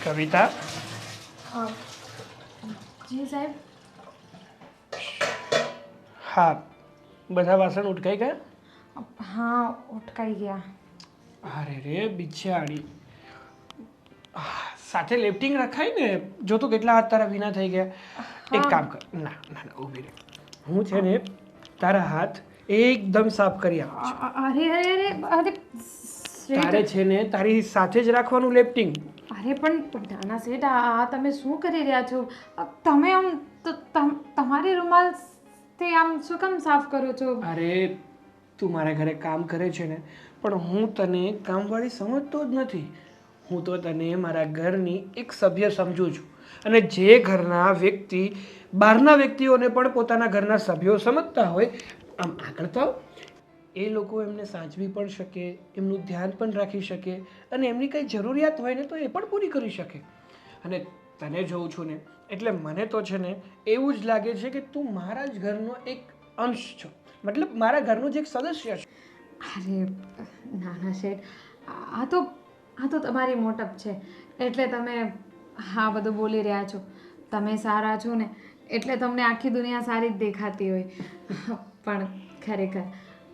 કવિતા, અ, જી સાહેબ. હા, બધા વાસણ ઉટકાઈ ગયા? હા, ઉઠકાઈ ગયા. અરે રે બિચારી, સાથે લેફ્ટિંગ રખાય ને. જો તો કેટલા હાથ તારા ભીના થઈ ગયા. એક હા. કામ કર, ના ના ના ઊભી રહે. હું છે ને તારા હાથ એકદમ સાફ કરી આપું છું. અરે અરે અરે અરે શેઠ. તારે છે ને તારી સાથે જ રાખવાનું લેફ્ટિંગ. અરે પણ નાના શેઠ, આ તમે શું કરી રહ્યા છો? તમે આમ તમારી રૂમાલથી આમ શું કામ સાફ કરો છો? અરે તું મારા ઘરે કામ કરે છે ને, પણ હું તને કામવાળી સમજતો જ નથી. હું તો તને મારા ઘરની એક સભ્ય સમજું છું. અને જે ઘરના વ્યક્તિ બહારના વ્યક્તિઓને પણ પોતાના ઘરના સભ્યો સમજતા હોય, આમ આગળ તો આવ. એ લોકો એમને સાચવી પણ શકે, એમનું ધ્યાન પણ રાખી શકે, અને એમની કંઈ જરૂરિયાત હોય ને તો એ પણ પૂરી કરી શકે. અને તને જોઉં છું ને એટલે મને તો છે ને એવું જ લાગે છે કે તું મારા જ ઘરનો એક અંશ છો. મતલબ મારા ઘરનું જ એક સદસ્ય છે. અરે નાના શેઠ, આ તો તમારી મોટપ છે એટલે તમે હા બધું બોલી રહ્યા છો. તમે સારા છો ને એટલે તમને આખી દુનિયા સારી જ દેખાતી હોય. પણ ખરેખર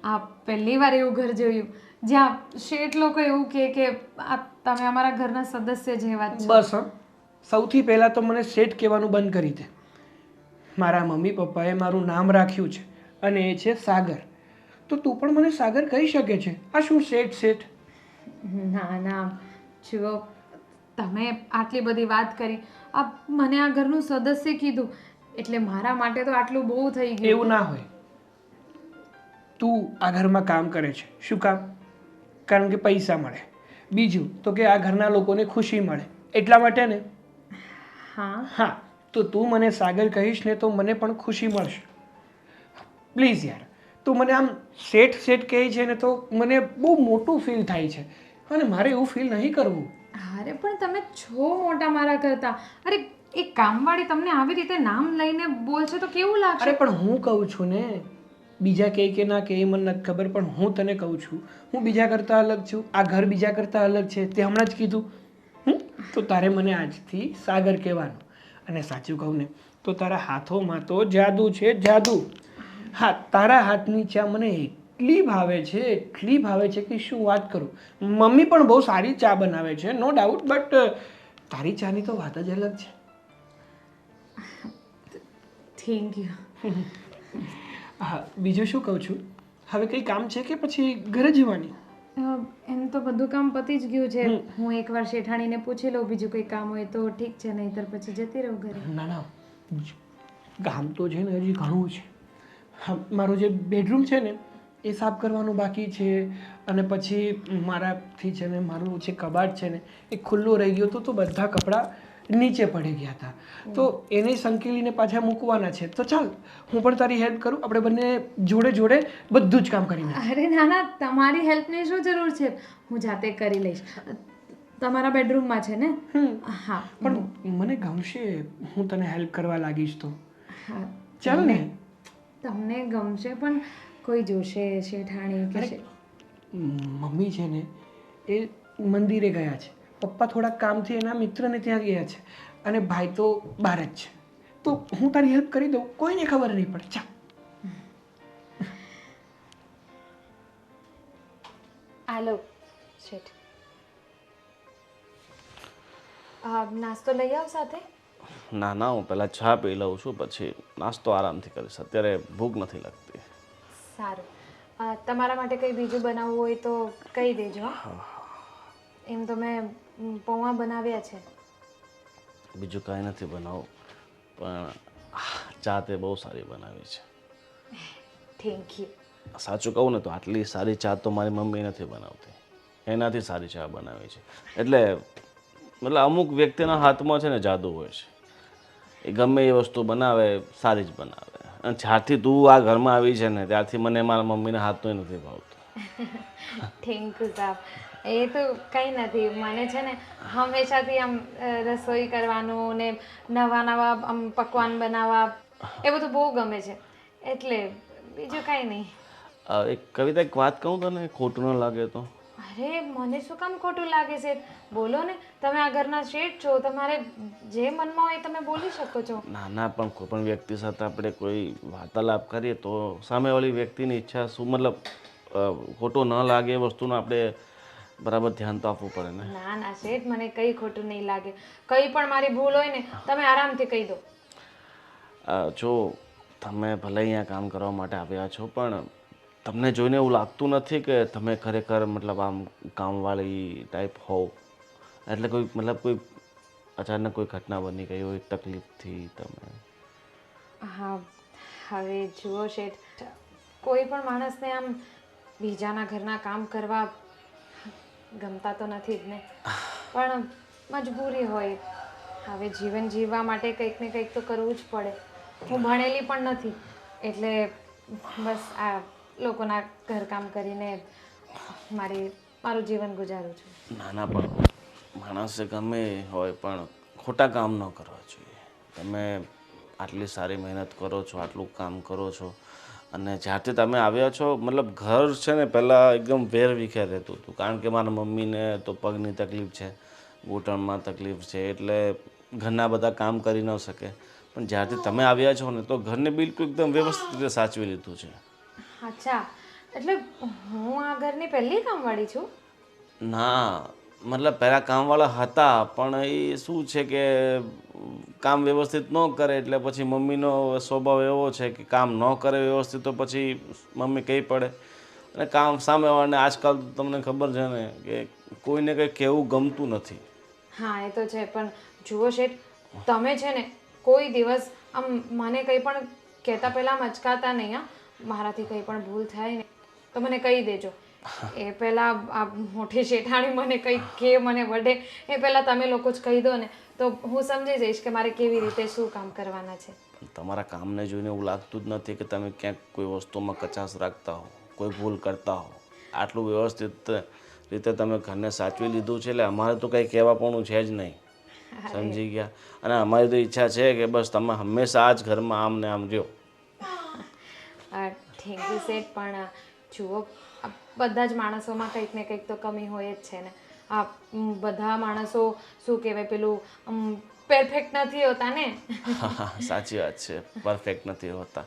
આ પહેલી વાર એવું ઘર જોયું જ્યાં શેઠ લોકો એવું કહે કે આ તમે અમારા ઘરના સદસ્ય જેવા જ છો. બસ હા, સૌથી પહેલાં તો મને શેઠ કહેવાનું બંધ કરી દે. મારા મમ્મી પપ્પાએ મારું નામ રાખ્યું છે અને એ છે સાગર. તો તું પણ મને સાગર કહી શકે છે. આ શું શેઠ શેઠ? ના ના, જુઓ, તમે આટલી બધી વાત કરી, મને આ ઘરનું સદસ્ય કીધું એટલે મારા માટે તો આટલું બહુ થઈ ગયું. એવું ના હોય. તું આ ઘરમાં કામ કરે છે. શું કામ? કારણ કે પૈસા મળે. બીજું તો કે આ ઘરના લોકોને ખુશી મળે એટલા માટે ને. હા. હા, તો તું મને સાગર કહીશ ને તો મને પણ ખુશી મળશે. પ્લીઝ યાર, તું મને આમ શેઠ શેઠ કહે છે ને તો મને બહુ મોટું ફીલ થાય છે, અને મારે એવું ફીલ નહીં કરવું. અરે પણ તમે છો મોટા મારા કરતા. અરે એક કામવાળી તમને આવી રીતે નામ લઈને બોલશે તો કેવું લાગશે? અરે પણ હું કહું છું ને, બીજા કે ના કે એ મને નથી ખબર, પણ હું તને કહું છું, હું બીજા કરતાં અલગ છું. આ ઘર બીજા કરતાં અલગ છે, તે હમણાં જ કીધું. તો તારે મને આજથી સાગર કહેવાનું. અને સાચું કહું ને તો તારા હાથોમાં તો જાદુ છે, જાદુ. હા, તારા હાથની ચા મને એટલી ભાવે છે, એટલી ભાવે છે કે શું વાત કરું. મમ્મી પણ બહુ સારી ચા બનાવે છે, નો ડાઉટ, બટ તારી ચાની તો વાત જ અલગ છે. Thank you. હા, બીજું શું કહું છું, હવે કંઈ કામ છે કે પછી ઘરે જવાની? એમ તો બધું કામ પતી જ ગયું છે. હું એકવાર શેઠાણીને પૂછી લઉં, બીજું કંઈ કામ હોય તો ઠીક છે, નહીંતર પછી જતી રહું ઘરે. ના ના, કામ તો છે ને હજી ઘણું છે. હા, મારો જે બેડરૂમ છે ને એ સાફ કરવાનું બાકી છે. અને પછી મારાથી છે ને મારું જે કબાટ છે ને એ ખુલ્લું રહી ગયું હતું, તો બધા કપડાં નીચે પડી ગયા હતા. તો એને સંકેલીને પાછા મૂકવાના છે. તો ચાલ હું પણ તારી હેલ્પ કરું, આપણે બંને જોડે જોડે બધું જ કામ કરી નાખીએ. અરે ના ના, તમારી હેલ્પની શું જરૂર છે? હું જાતે કરી લઈશ. તમારા બેડરૂમમાં છે ને? હા. પણ મને ગમશે હું તને હેલ્પ કરવા લાગીશ તો. હા, ચાલ ને. તમને ગમશે, પણ કોઈ જોશે શેઠાણી કે અરે મમ્મી છે ને એ મંદિરે ગયા છે, પપ્પા થોડા કામથી એના મિત્રને ત્યાં ગયા છે, અને ભાઈ તો બહાર જ છે. તો હું તારી હેલ્પ કરી દઉં, કોઈને ખબર નહીં પડે. ચાલ. હાલો શેઠ, નાસ્તો લઈ આવ સાથે. ના ના, હું પહેલાં ચા પી લઉં છું, પછી નાસ્તો આરામથી કરીશ. અત્યારે ભૂખ નથી લાગતી. સારું. તમારા માટે કંઈ બીજું બનાવવું હોય તો કહી દેજો. એમ તો મેં પૌવા બનાવ્યા છે. બીજું કાંઈ નથી બનાવું, પણ ચા તે બહુ સારી બનાવી છે. Thank you. સાચું કહું ને તો આટલી સારી ચા તો મારી મમ્મી નથી બનાવતી, એનાથી સારી ચા બનાવી છે. એટલે મતલબ અમુક વ્યક્તિના હાથમાં છે ને જાદુ હોય છે, એ ગમે એ વસ્તુ બનાવે સારી જ બનાવે. અને જ્યારથી તું આ ઘરમાં આવી છે ને ત્યારથી મને મારા મમ્મીના હાથનું નથી ભાવતું. થેન્ક યુ સાહેબ. એ તો કંઈ નથી, મને છે ને હંમેશાથી આમ રસોઈ કરવાનું ને નવા નવા આમ પકવાન બનાવવા એ બધું બહુ ગમે છે, એટલે બીજું કાંઈ નહીં. એક કવિતા, એક વાત કહું તને, ખોટું ન લાગે તો? અરે મને શું કામ ખોટું લાગે છે? બોલો ને, તમે આ ઘરના શેઠ છો, તમારે જે મનમાં હોય તમે બોલી શકો છો. ના ના, પણ કોઈ પણ વ્યક્તિ સાથે આપણે કોઈ વાર્તાલાપ કરીએ તો સામેવાળી વ્યક્તિની ઈચ્છા શું, મતલબ ખોટો ન લાગે એ વસ્તુનું આપણે બરાબર ધ્યાન તો આપવું પડે ને. ના ના શેઠ, મને કંઈ ખોટું નહીં લાગે. કંઈ પણ મારી ભૂલ હોય ને તમે આરામથી કહી દો. જો તમે ભલે અહીંયા કામ કરવા માટે આવ્યા છો, પણ તમને જોઈને એવું લાગતું નથી કે તમે ખરેખર મતલબ આમ કામવાળી ટાઈપ હોવ? એટલે કોઈ મતલબ કોઈ અચાનક કોઈ ઘટના બની ગઈ હોય તકલીફથી તમે? હા, હવે જુઓ શેઠ, કોઈ પણ માણસને આમ બીજાના ઘરના કામ કરવા ગમતા તો નથી જ ને, પણ મજબૂરી હોય. હવે જીવન જીવવા માટે કંઈક ને કંઈક તો કરવું જ પડે. હું ભણેલી પણ નથી, એટલે બસ આ લોકોના ઘરકામ કરીને મારું જીવન ગુજારું છું. ના ના, પણ માણસે ગમે હોય પણ ખોટા કામ ન કરવા જોઈએ. તમે આટલી સારી મહેનત કરો છો, આટલું કામ કરો છો, અને જ્યારથી તમે આવ્યા છો મતલબ ઘર છે ને પહેલાં એકદમ વેર વિખેર રહેતું હતું. કારણ કે મારા મમ્મીને તો પગની તકલીફ છે, ઘૂંટણમાં તકલીફ છે, એટલે ઘરના બધા કામ કરી ન શકે. પણ જ્યારથી તમે આવ્યા છો ને તો ઘરને બિલકુલ એકદમ વ્યવસ્થિત રીતે સાચવી લીધું છે. અચ્છા, એટલે હું આ ઘરની પહેલી કામવાળી છું? ના, મતલબ પહેલાં કામવાળા હતા, પણ એ શું છે કે કામ વ્યવસ્થિત ન કરે એટલે પછી મમ્મીનો સ્વભાવ એવો છે કે કામ ન કરે વ્યવસ્થિત તો પછી મમ્મી કહી પડે. અને કામ સામેવાળાને આજકાલ તમને ખબર છે ને કે કોઈને કંઈ કહેવું ગમતું નથી. હા એ તો છે, પણ જુઓ શેઠ, તમે છે ને કોઈ દિવસ આમ મને કંઈ પણ કહેતા પહેલાં મચકાતા નહીં. હા, મારાથી કંઈ પણ ભૂલ થાય ને તો મને કહી દેજો. એ પહેલાં આ મોટી શેઠાણી મને કંઈ કે મને વઢે એ પહેલાં તમે લોકો જ કહી દો ને, તો હું સમજી જઈશ કે મારે કેવી રીતે શું કામ કરવાના છે. તમારા કામને જોઈને એવું લાગતું જ નથી કે તમે ક્યાંક કોઈ વસ્તુમાં કચાશ રાખતા હો, કોઈ ભૂલ કરતા હો. આટલું વ્યવસ્થિત રીતે તમે ઘરને સાચવી લીધું છે, એટલે અમારે તો કંઈ કહેવાપણું છે જ નહીં. સમજી ગયા? અને અમારી તો ઈચ્છા છે કે બસ તમે હંમેશા આ જ ઘરમાં આમ ને આમ રહ્યો. થેન્ક યુ શેઠ, પણ જુઓ, આ બધા જ માણસોમાં કંઈક ને કંઈક તો કમી હોય જ છે ને. આ બધા માણસો શું કહેવાય પેલું પરફેક્ટ નથી હોતા ને. સાચી વાત છે, પરફેક્ટ નથી હોતા.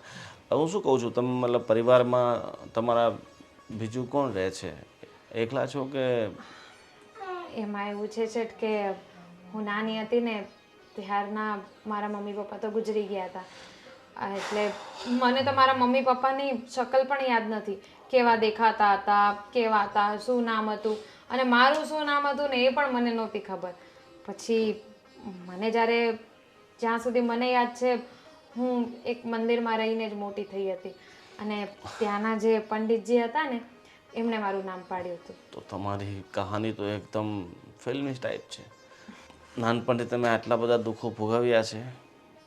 હું શું કહું છું, તમે મતલબ પરિવારમાં તમારા બીજું કોણ રહે છે? એકલા છો કે? એમાં એવું છે શેઠ કે હું નાની હતી ને ત્યારના મારા મમ્મી પપ્પા તો ગુજરી ગયા હતા. એટલે મને તો મારા મમ્મી પપ્પાની શકલ પણ યાદ નથી. કેવા દેખાતા હતા, કેવા હતા, શું નામ હતું, અને મારું શું નામ હતું ને એ પણ મને નહોતી ખબર. પછી મને જ્યાં સુધી મને યાદ છે, હું એક મંદિરમાં રહીને જ મોટી થઈ હતી, અને ત્યાંના જે પંડિતજી હતા ને એમણે મારું નામ પાડ્યું હતું. તો તમારી કહાની તો એકદમ ફિલ્મી ટાઈપ છે. નાનપણથી તમે આટલા બધા દુઃખો ભોગવ્યા છે,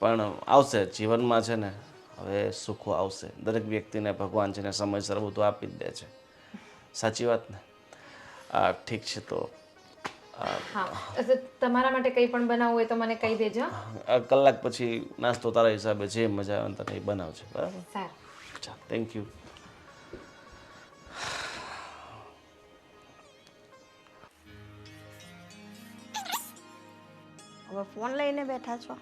પણ આવશે જીવનમાં છે ને, હવે સુખો આવશે. દરેક વ્યક્તિને ભગવાન છે ને સમયસર બધું આપી જ દે છે. સાચી વાત ને? ઠીક છે, તો હા, તમારા માટે કંઈ પણ બનાવવું હોય તો મને કહી દેજો. કલાક પછી નાસ્તો તારા હિસાબે જે મજા આવે તને એ બનાવજે, બરાબર? સારું. ચાલ, થેન્ક યુ. હવે ફોન લઈને બેઠા છો?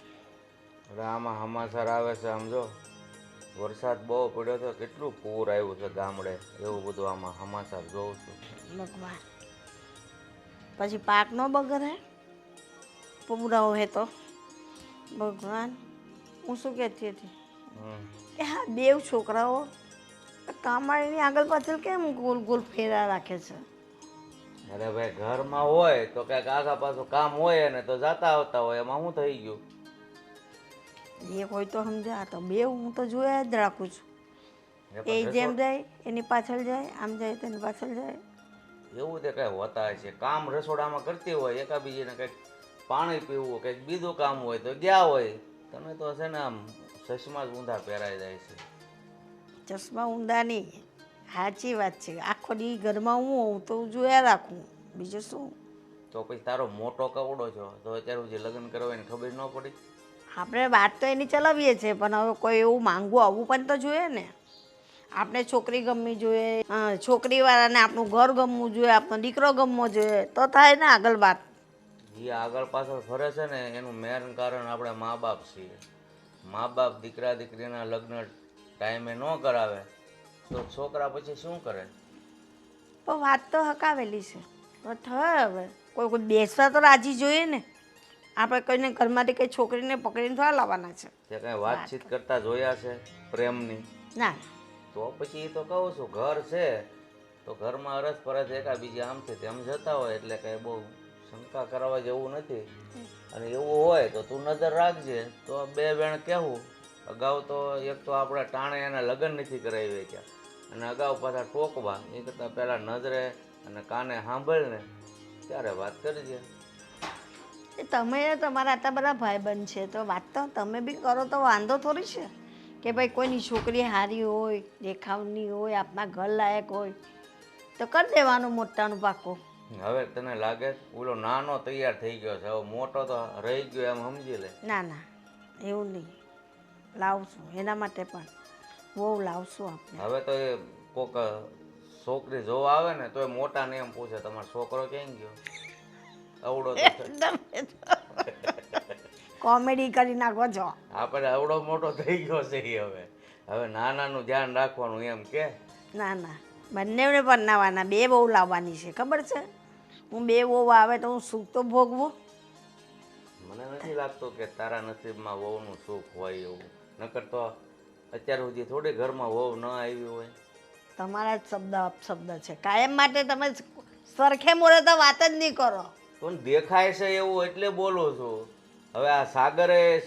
અરે આમાં સમાચાર આવે છે, સમજો વરસાદ બહુ પડ્યો તો કેટલું પૂર આવ્યું છે ગામડે, એવું બધું આમાં સમાચાર જોઉં છું. ભગવાન, પછી પાક નો બગડે પૂરાવો હે તો? ભગવાન, હું શું કહેતી હતી કે હા, બેવ છોકરાઓ કામવાળીની આગળ પાછળ કેમ ગોલ ગોલ ફેરા રાખે છે? અરે ભાઈ, ઘરમાં હોય તો કંઈક આગા પાછું કામ હોય ને તો જાતા આવતા હોય, એમાં શું થઈ ગયું? એક હોય તો સમજા, તો બે હું તો જોયા જ રાખું છું. એ જેમ જાય એની પાછળ જાય, આમ જાય તેની પાછળ જાય. એવું તે કઈ હોતા છે, કામ રસોડામાં કરતી હોય, એકાબીજીને કંઈક પાણી પીવું, કંઈક બીજું કામ હોય તો ગયા હોય. તમે તો છે ને આમ ચશ્મા જ ઊંધા પહેરાઈ જાય છે. ચશ્મા ઊંધા નહીં, સાચી વાત છે. આખો દી ઘરમાં હું હોઉં તો જોયા રાખું, બીજું શું? તો પછી તારો મોટો કવડો છો તો અત્યાર સુધી લગ્ન કરવા એને ખબર ન પડી? આપણે વાત તો એની ચલાવીએ છીએ, પણ હવે કોઈ એવું માંગવું આવવું પણ તો જોઈએ ને. આપણે છોકરી ગમવી જોઈએ, છોકરીવાળાને આપણું ઘર ગમવું જોઈએ, આપણો દીકરો ગમવો જોઈએ, તો થાય ને આગળ વાત. એ આગળ પાછળ ફરે છે ને એનું મેન કારણ આપણે મા બાપ છીએ. મા બાપ દીકરા દીકરીના લગ્ન ટાઈમે ન કરાવે તો છોકરા પછી શું કરે? પણ વાત તો હકાવેલી છે, તો થાય હવે કોઈ કોઈ બેસવા તો રાજી જોઈએ ને. આપણે કોઈને ઘરમાંથી કંઈ છોકરીને પકડીને થોડા લાવવાના છે. તે કંઈ વાતચીત કરતા જોયા છે પ્રેમની? ના, તો પછી એ તો કહું છું ઘર છે તો ઘરમાં અરસ પરસ એકાબીજા આમથી તેમ જતા હોય એટલે કંઈ બહુ શંકા કરવા જેવું નથી. અને એવું હોય તો તું નજર રાખજે. તો બે વેણ કહેવું અગાઉ તો એક તો આપણે ટાણે એના લગ્ન નથી કરાવી ગયા અને અગાઉ પાછા ટોકવા, એ કરતાં પહેલાં નજરે અને કાને સાંભળને ત્યારે વાત કરજે. એ તમે તમારા આટલા બધા ભાઈબંધ છે તો વાત તો તમે બી કરો તો વાંધો થોડી છે કે ભાઈ કોઈની છોકરી સારી હોય, દેખાવની હોય, આપણા ઘર લાયક હોય તો કરી દેવાનું મોટાનું પાકું. હવે તને લાગે ઓલો નાનો તૈયાર થઈ ગયો છે, હવે મોટો તો રહી ગયો એમ સમજી લે. ના ના, એવું નહીં, લાવશું એના માટે પણ બહુ લાવશું આપણે. હવે તો એ કોક છોકરી જોવા આવે ને તો એ મોટાને એમ પૂછે તમારો છોકરો ક્યાં ગયો? અવડો તો કોમેડી કરી નાખો છો. આપણે અવડો મોટો થઈ ગયો છે ઈ હવે. હવે નાનાનું ધ્યાન રાખવાનું એમ કે. ના ના, બંનેને પરણાવવાના, બે બહુ લાવવાની છે ખબર છે. હું બે બહુ આવે તો હું સુખ તો ભોગવું. મને નથી લાગતું કે તારા નસીબમાં વહુનું સુખ હોય એવું. નકર તો અત્યાર સુધી થોડી ઘરમાં વહુ ન આવી હોય. તમારા જ શબ્દ અપશબ્દ છે, કાયમ માટે તમે સરખે મોરે તો વાત જ નહીં કરો. પણ દેખાય છે એવું એટલે બોલું છું. હવે આ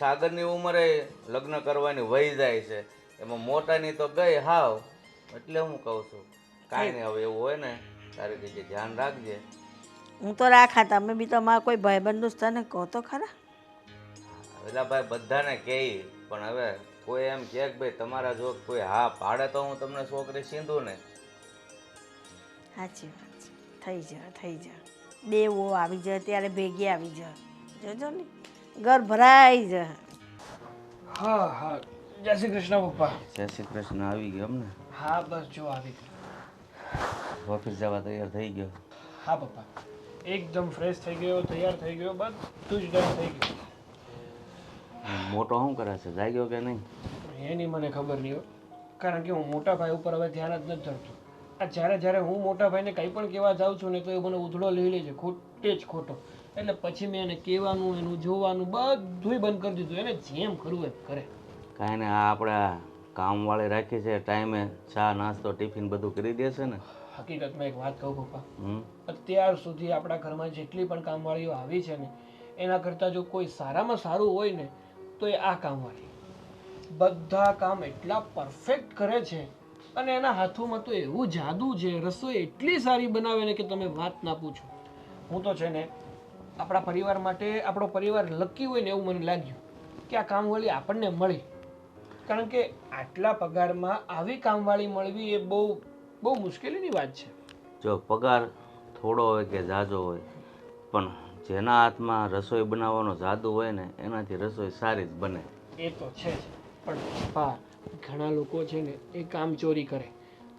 સાગરની ઉંમરે લગ્ન કરવાની વહી જાય છે, એમાં મોટાની તો ગઈ હાવ. એટલે હું કહું છું કાંઈ નહીં, હવે એવું હોય ને તારે કીધે ધ્યાન રાખજે. હું તો રાખા, તમે બી તમારા કોઈ ભાઈબંધ દોસ્તાને કહો તો ખરા. પેલા ભાઈ બધાને કહે પણ હવે કોઈ એમ કહે કે ભાઈ તમારા જો કોઈ હા પાડે તો હું તમને છોકરી સીંધું ને. સાચી વાત છે, થઈ જા બે વો આવી જાય ત્યારે ભેગી આવી જાય, જોજો ને ઘર ભરાઈ જાય. હા હા, જય શ્રી કૃષ્ણ પપ્પા. જય શ્રી કૃષ્ણ. આવી ગયો એમ ને? હા બસ જો આવી ગયો. ઓફિસ જવા તૈયાર થઈ ગયો? હા પપ્પા, એકદમ ફ્રેશ થઈ ગયો, તૈયાર થઈ ગયો, બધું જ ડન થઈ ગયું. મોટો શું કરે છે, જાગ્યો કે નહીં? એની મને ખબર નહીં હો, કારણ કે હું મોટા ભાઈ ઉપર હવે ધ્યાન જ નથી ધરતો. આ જ્યારે હું મોટા ભાઈને કંઈ પણ કહેવા જાઉં છું ને તો એ મને ઉધડો લઈ લે છે, ખોટે જ ખોટો. એટલે પછી મેં એને કહેવાનું, એનું જોવાનું બધુંય બંધ કરી દીધું. એને જેમ કરવું એમ કરે. કાંઈ ને આ આપણે કામવાળી રાખી છે, ટાઈમે ચા નાસ્તો ટિફિન બધું કરી દેશે ને? હકીકતમાં એક વાત કહું પપ્પા, હમ. અત્યાર સુધી આપણા ઘરમાં જેટલી પણ કામવાળીઓ આવી છે ને એના કરતાં જો કોઈ સારામાં સારું હોય ને તો એ આ કામવાળી. બધા કામ એટલા પરફેક્ટ કરે છે અને એના હાથોમાં તો એવું જાદુ છે, રસોઈ એટલી સારી બનાવે ને કે તમે વાત ના પૂછો. હું તો છે ને આપણા પરિવાર માટે આપણો પરિવાર લકી હોય ને એવું મને લાગ્યું કે આ કામવાળી આપણને મળી. કારણ કે આટલા પગારમાં આવી કામવાળી મળવી એ બહુ મુશ્કેલીની વાત છે. જો પગાર થોડો હોય કે જાજો હોય પણ જેના હાથમાં રસોઈ બનાવવાનો જાદુ હોય ને એનાથી રસોઈ સારી જ બને. એ તો છે જ, પણ પપ્પા ઘણા લોકો છે ને એ કામ ચોરી કરે,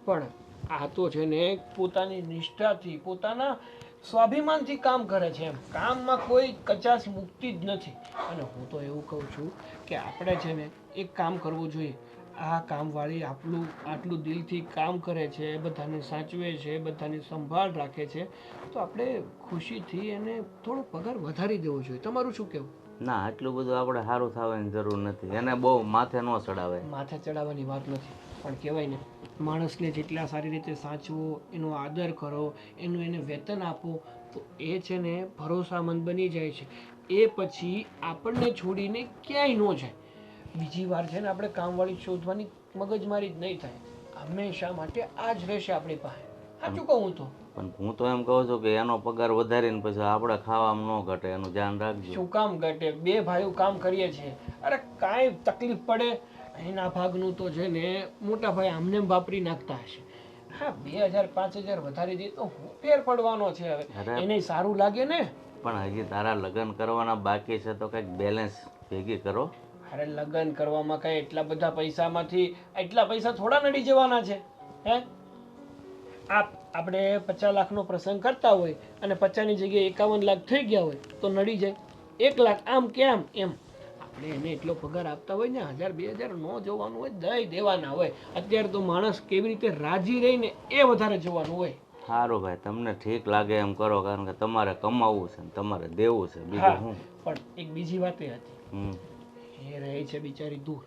પણ આ તો છે ને પોતાની નિષ્ઠાથી, પોતાના સ્વાભિમાનથી કામ કરે છે. એમ કામમાં કોઈ કચાશ મૂકતી જ નથી. અને હું તો એવું કહું છું કે આપણે છે ને એક કામ કરવું જોઈએ. આ કામવાળી આટલું દિલથી કામ કરે છે, બધાને સાચવે છે, બધાની સંભાળ રાખે છે, તો આપણે ખુશીથી એને થોડો પગાર વધારી દેવો જોઈએ. તમારું શું કહેવું? ના, આટલું બધું આપણે સારું થવાની જરૂર નથી. એને બહુ માથે ન ચડાવે. માથે ચડાવવાની વાત નથી, પણ કહેવાય ને માણસને જેટલા સારી રીતે સાચવો, એનો આદર કરો, એને વેતન આપો તો એ છે ને ભરોસામંદ બની જાય છે. એ પછી આપણને છોડીને ક્યાંય ન જાય. બીજી વાર છે ને આપણે કામવાળી શોધવાની મગજમારી જ નહીં થાય. હંમેશા માટે આ જ રહેશે આપણી પાસે. સાચું કહું તો. પણ હું તો એમ કહું છું કે એનો પગાર વધારીને પછી આપણે ખાવામાં ન ઘટે, એનું ધ્યાન રાખજો. શું કામ ઘટે? બે ભાઈઓ કામ કરીએ છીએ. અરે કાંઈ તકલીફ પડે એના ભાગનું તો છે ને મોટા ભાઈ આમને વાપરી નાખતા હશે. હા, 2000 5000 વધારી દે તો હું ફેર પડવાનો છે હવે? એને સારું લાગે ને. પણ હજી તારા લગ્ન કરવાના બાકી છે તો કંઈક બેલેન્સ ભેગી કરો. અરે લગ્ન કરવામાં કઈ એટલા બધા પૈસામાંથી એટલા પૈસા થોડા નડી જવાના છે હે? આપણે 50 લાખનો પ્રસંગ કરતા હોય અને 50ની જગ્યાએ 51 લાખ થઈ ગયા હોય તો નડી જાય. 1 લાખ આમ કે આમ એમ આપણે એને એટલો પગાર આપતા હોય ને 1000 2000 ન જોવાનું હોય, દઈ દેવાના હોય. અત્યારે તો માણસ કેવી રીતે રાજી રહીને એ વધારે જોવાનું હોય. સારું ભાઈ, તમને ઠીક લાગે એમ કરો, કારણ કે તમારે કમાવવું છે ને તમારે દેવું છે, બીજું હા શું. પણ એક બીજી વાત એ હતી, હમ એ રહે છે બિચારી દૂર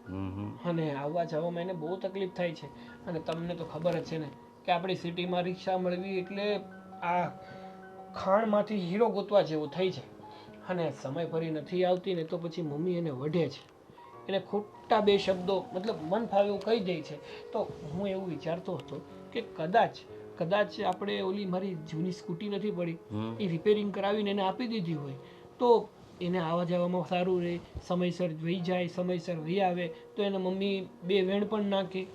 હમ અને આવવા જવામાં એને બહુ તકલીફ થાય છે. અને તમને તો ખબર જ છે ને કે આપણી સિટીમાં રિક્ષા મળવી એટલે આ ખાણમાંથી હીરો ગોતવા જેવું થઈ છે. અને સમય ફરી નથી આવતી ને તો પછી મમ્મી એને વઢે છે, એને ખોટા 2 શબ્દો મતલબ મન ફાવે એવું કહી દે છે. તો હું એવું વિચારતો હતો કે કદાચ આપણે ઓલી મારી જૂની સ્કૂટી નથી પડી એ રિપેરિંગ કરાવીને એને આપી દીધી હોય તો એને આવવા જવામાં સારું રહે, સમયસર વહી જાય, સમયસર વહી આવે તો એને મમ્મી 2 વેણ પણ નાખે.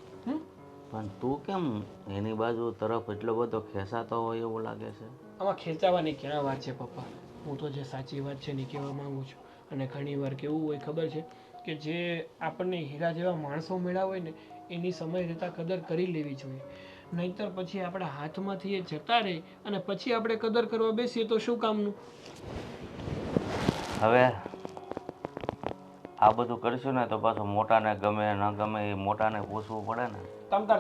પણ તું કેમ એની બાજુ તરફ એટલો બધો ખેંચાતો હોય એવું લાગે છે? આમાં ખેંચાવાની ક્યાં વાત છે પપ્પા? હું તો જે સાચી વાત છે ને કહેવા માંગુ છું. અને ઘણી વાર કેવું હોય ખબર છે કે જે આપણને હીરા જેવા માણસો મળ્યા હોય ને એની સમય રહેતાં કદર કરી લેવી જોઈએ. નહીંતર પછી આપણા હાથમાંથી એ જતા રહે અને પછી આપણે કદર કરવા બેસીએ તો શું કામનું? હવે આ બધું કરશું ને તો પાછું મોટાને ગમે ન ગમે એ મોટાને પૂછવું પડે ને.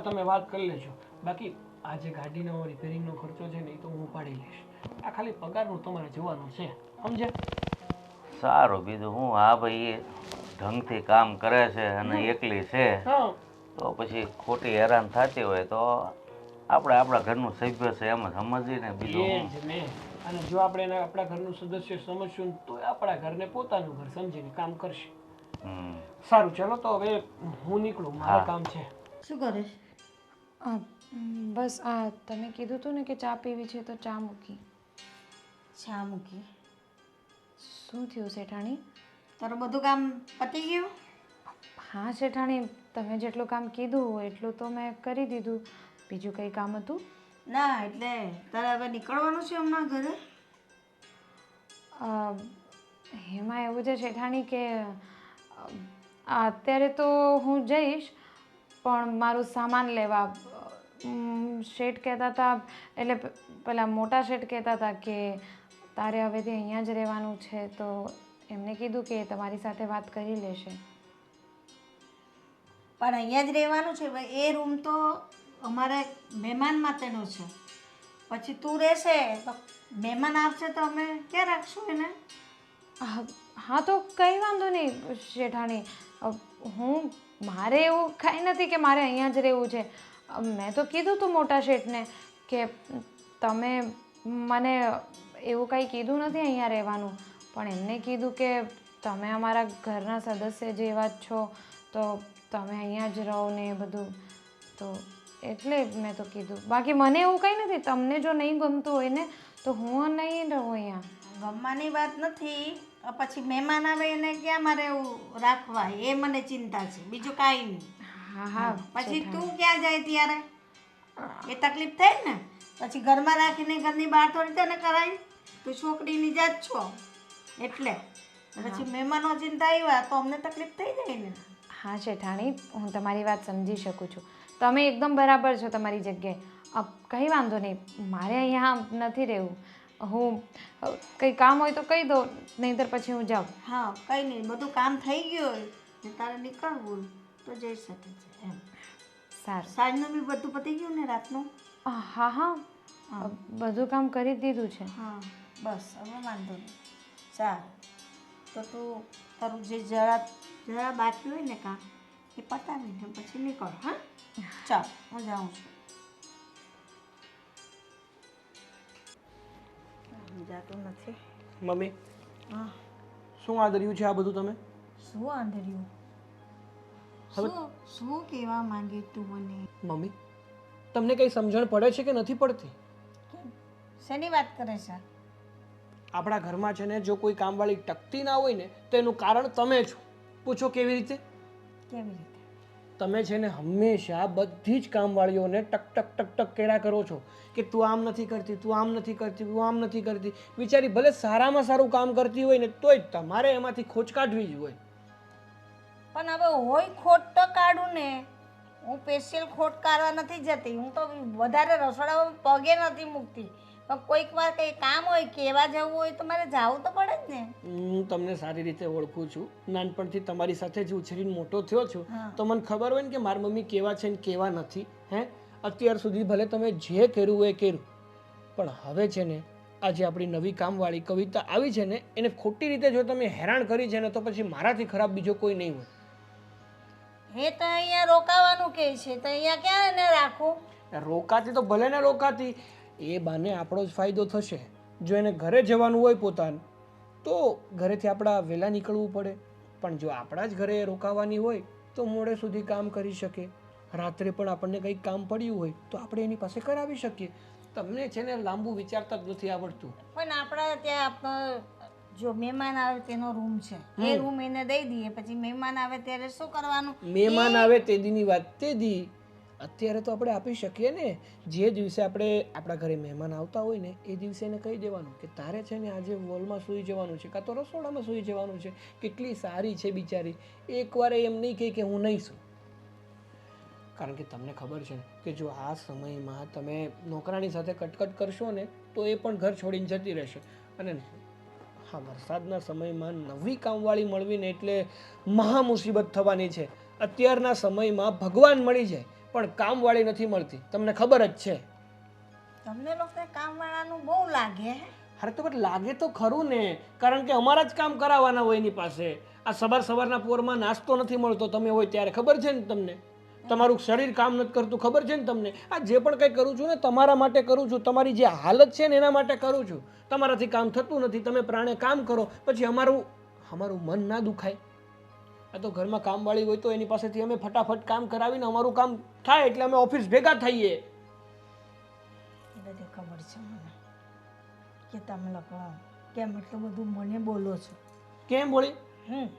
તમે વાત કરી લેજો. બાકી આ જે ગાડીનો રિપેરિંગનો ખર્ચો છે ને એ તો હું ઉપાડી લઈશ. આ ખાલી પગારનું તમારે જોવાનું છે, સમજ્યા? સારું, બીજું હું. હા ભાઈ, એ ઢંગથી કામ કરે છે અને એકલી છે હા તો પછી ખોટી હેરાન થતી હોય તો આપણે આપણા ઘરનું સભ્ય છે એમ જ સમજીને, બીજું એ હું. જ ને. અને જો આપણે એને આપણા ઘરનું સદસ્ય સમજશું ને તો આપણા ઘરને પોતાનું ઘર સમજીને કામ કરશે. સારું, ચલો તો હવે હું નીકળું, મારે કામ છે. શું કરે છે? બસ આ તમે કીધું હતું ને કે ચા પીવી છે તો ચા મૂકી. ચા મૂકી? શું થયું શેઠાણી? તારું બધું કામ પતી ગયું? હા શેઠાણી, તમે જેટલું કામ કીધું એટલું તો મેં કરી દીધું. બીજું કંઈ કામ હતું? ના, એટલે તારે હવે નીકળવાનું છે હમણાં ઘરે? એમાં એવું છે શેઠાણી કે અત્યારે તો હું જઈશ પણ મારું સામાન લેવા શેઠ કહેતા હતા, એટલે પેલા મોટા શેઠ કહેતા હતા કે તારે હવેથી અહીંયા જ રહેવાનું છે. તો એમને કીધું કે તમારી સાથે વાત કરી લેશે. પણ અહીંયા જ રહેવાનું છે ભાઈ. એ રૂમ તો અમારે મહેમાન માટેનો છે. પછી તું રહેશે તો મહેમાન આવશે તો અમે ક્યાં રાખશું એને? હા તો કંઈ વાંધો નહીં શેઠાણી. મારે એવું કાંઈ નથી કે મારે અહીંયા જ રહેવું છે. મેં તો કીધું હતું મોટા શેઠને કે તમે મને એવું કંઈ કીધું નથી અહીંયા રહેવાનું, પણ એમને કીધું કે તમે અમારા ઘરના સદસ્ય જેવા જ છો તો તમે અહીંયા જ રહો ને એ બધું. તો એટલે મેં તો કીધું. બાકી મને એવું કંઈ નથી. તમને જો નહીં ગમતું હોય ને તો હું નહીં રહું અહીંયા. ગમવાની વાત નથી. પછી મહેમાન આવે એને ક્યાં મારે એવું રાખવા, એ મને ચિંતા છે, બીજું કાંઈ નહીં. હા પછી તું ક્યાં જાય ત્યારે એ તકલીફ થાય ને. પછી ઘરમાં રાખીને ઘરની બહાર થોડી તને કરાય. તું છોકરીની જાત છો એટલે પછી મહેમાનો ચિંતા આવ્યા તો અમને તકલીફ થઈ જાય ને. હા શેઠાણી, હું તમારી વાત સમજી શકું છું. તમે એકદમ બરાબર છો તમારી જગ્યાએ. કંઈ વાંધો નહીં, મારે અહીંયા નથી રહેવું. હું કંઈ કામ હોય તો કહી દો, નહીંતર પછી હું જાઉં. હા, કંઈ નહીં, બધું કામ થઈ ગયું હોય ને તારે નીકળવું હોય તો જઈ શકે છે એમ. સારું. સાંજનું બી બધું પતી ગયું ને રાતનું? હા બધું કામ કરી દીધું છે. હા બસ, હવે વાંધો નહીં. સારું, તો તું તારું જે જરા બાકી હોય ને કામ એ પતાવીને પછી નીકળ. હા ચાલ, હું જાઉં છું. જાતું નથી. મમ્મી, હા, શું આદર્યું છે આ બધું તમે? શું આંધળ્યું? શું કહેવા માંગી તું મને? મમ્મી, તમને કંઈ સમજણ પડે છે કે નથી પડતી? શેની વાત કરે છે? આપણા ઘરમાં છે ને જો કોઈ કામવાળી ટકતી ના હોય ને તો એનું કારણ તમે છો. પૂછો કેવી રીતે? કેવી રીતે? તમે છે ને હંમેશા બધી જ કામવાળીઓને ટક ટક ટક ટક કર્યા કરો છો કે તું આમ નથી કરતી, તું આમ નથી કરતી, તું આમ નથી કરતી. બિચારી ભલે સારામાં સારું કામ કરતી હોય ને તોય તમારે એમાંથી ખોચ કાઢવી જ હોય. પણ હવે હોય ખોટ તો કાઢું ને. હું સ્પેશિયલ ખોટ કાઢવા નથી જતી. હું તો વધારે રસોડામાં પગે નથી મૂકતી. પણ કોઈક વાર કંઈ કામ હોય કહેવા જવું હોય તો મારે જવું તો પડે જ ને. હું તમને સારી રીતે ઓળખું છું. નાનપણથી તમારી સાથે જ ઉછરીને મોટો થયો છું, તો મને ખબર હોય ને કે મારી મમ્મી કેવા છે ને કેવા નથી. અત્યાર સુધી ભલે તમે જે કર્યું હોય એ કર્યું, પણ હવે છે ને આજે આપણી નવી કામવાળી કવિતા આવી છે ને, એને ખોટી રીતે જો તમે હેરાન કરી છે ને, તો પછી મારાથી ખરાબ બીજો કોઈ નહીં હોય. એ તો અહીંયા રોકાવાનું કહે છે, તો અહીંયા ક્યાં એને રાખું? રોકાતી તો ભલે ને રોકાતી, એ બાને આપણો જ ફાયદો થશે. જો એને ઘરે જવાનું હોય પોતાનું, તો ઘરેથી આપણા વહેલા નીકળવું પડે. પણ જો આપણા જ ઘરે રોકાવાની હોય તો મોડે સુધી કામ કરી શકે. રાત્રે પણ આપણને કંઈક કામ પડ્યું હોય તો આપણે એની પાસે કરાવી શકીએ. તમને છે ને લાંબુ વિચારતા જ નથી આવડતું. પણ આપણા ત્યાં આપણો જો મહેમાન આવે તેનો રૂમ છે, એ રૂમ એને દઈ દઈએ, પછી મહેમાન આવે ત્યારે શું કરવાનું? મહેમાન આવે તે દીની વાત તે દી. અત્યારે તો આપણે આપી શકીએ ને. જે દિવસે આપણે આપણા ઘરે મહેમાન આવતા હોય ને, એ દિવસે એને કહી દેવાનું કે તારે છે ને આજે વોલમાં સૂઈ જવાનું છે, કાં તો રસોડામાં સૂઈ જવાનું છે. કેટલી સારી છે બિચારી. એકવાર એમ નહીં કહે કે હું નહીં સૂ. કારણ કે તમને ખબર છે કે જો આ સમયમાં તમે નોકરાણી સાથે કટકટ કરશો ને, તો એ પણ ઘર છોડીને જતી રહેશે. અને હા, વરસાદના સમયમાં નવી કામવાળી મળવીને એટલે મહા મુસીબત થવાની છે. અત્યારના સમયમાં ભગવાન મળી જાય પણ કામવાળી નથી મળતી. તમને ખબર જ છે. તમને લોકોને કામવાળાનું બહુ લાગે. અરે તો લાગે તો ખરું ને, કારણ કે અમારા જ કામ કરાવવાના હોય એની પાસે. આ સવારના પોરમાં નાસ્તો નથી મળતો તમે હોય ત્યારે, ખબર છે ને તમને? તમારું શરીર કામ નથી કરતું, ખબર છે ને તમને? આ જે પણ કંઈ કરું છું ને તમારા માટે કરું છું. તમારી જે હાલત છે ને એના માટે કરું છું. તમારાથી કામ થતું નથી, તમે પ્રાણે કામ કરો, પછી અમારું મન ના દુખાય. આ તો ઘરમાં કામવાળી હોય તો એની પાસેથી અમે ફટાફટ કામ કરાવીને અમારું કામ થાય એટલે અમે ઓફિસ ભેગા થઈએ. બધી ખબર છે મને કે તમે લોકો કેમ એટલું બધું મને બોલો છો. કેમ બોલી?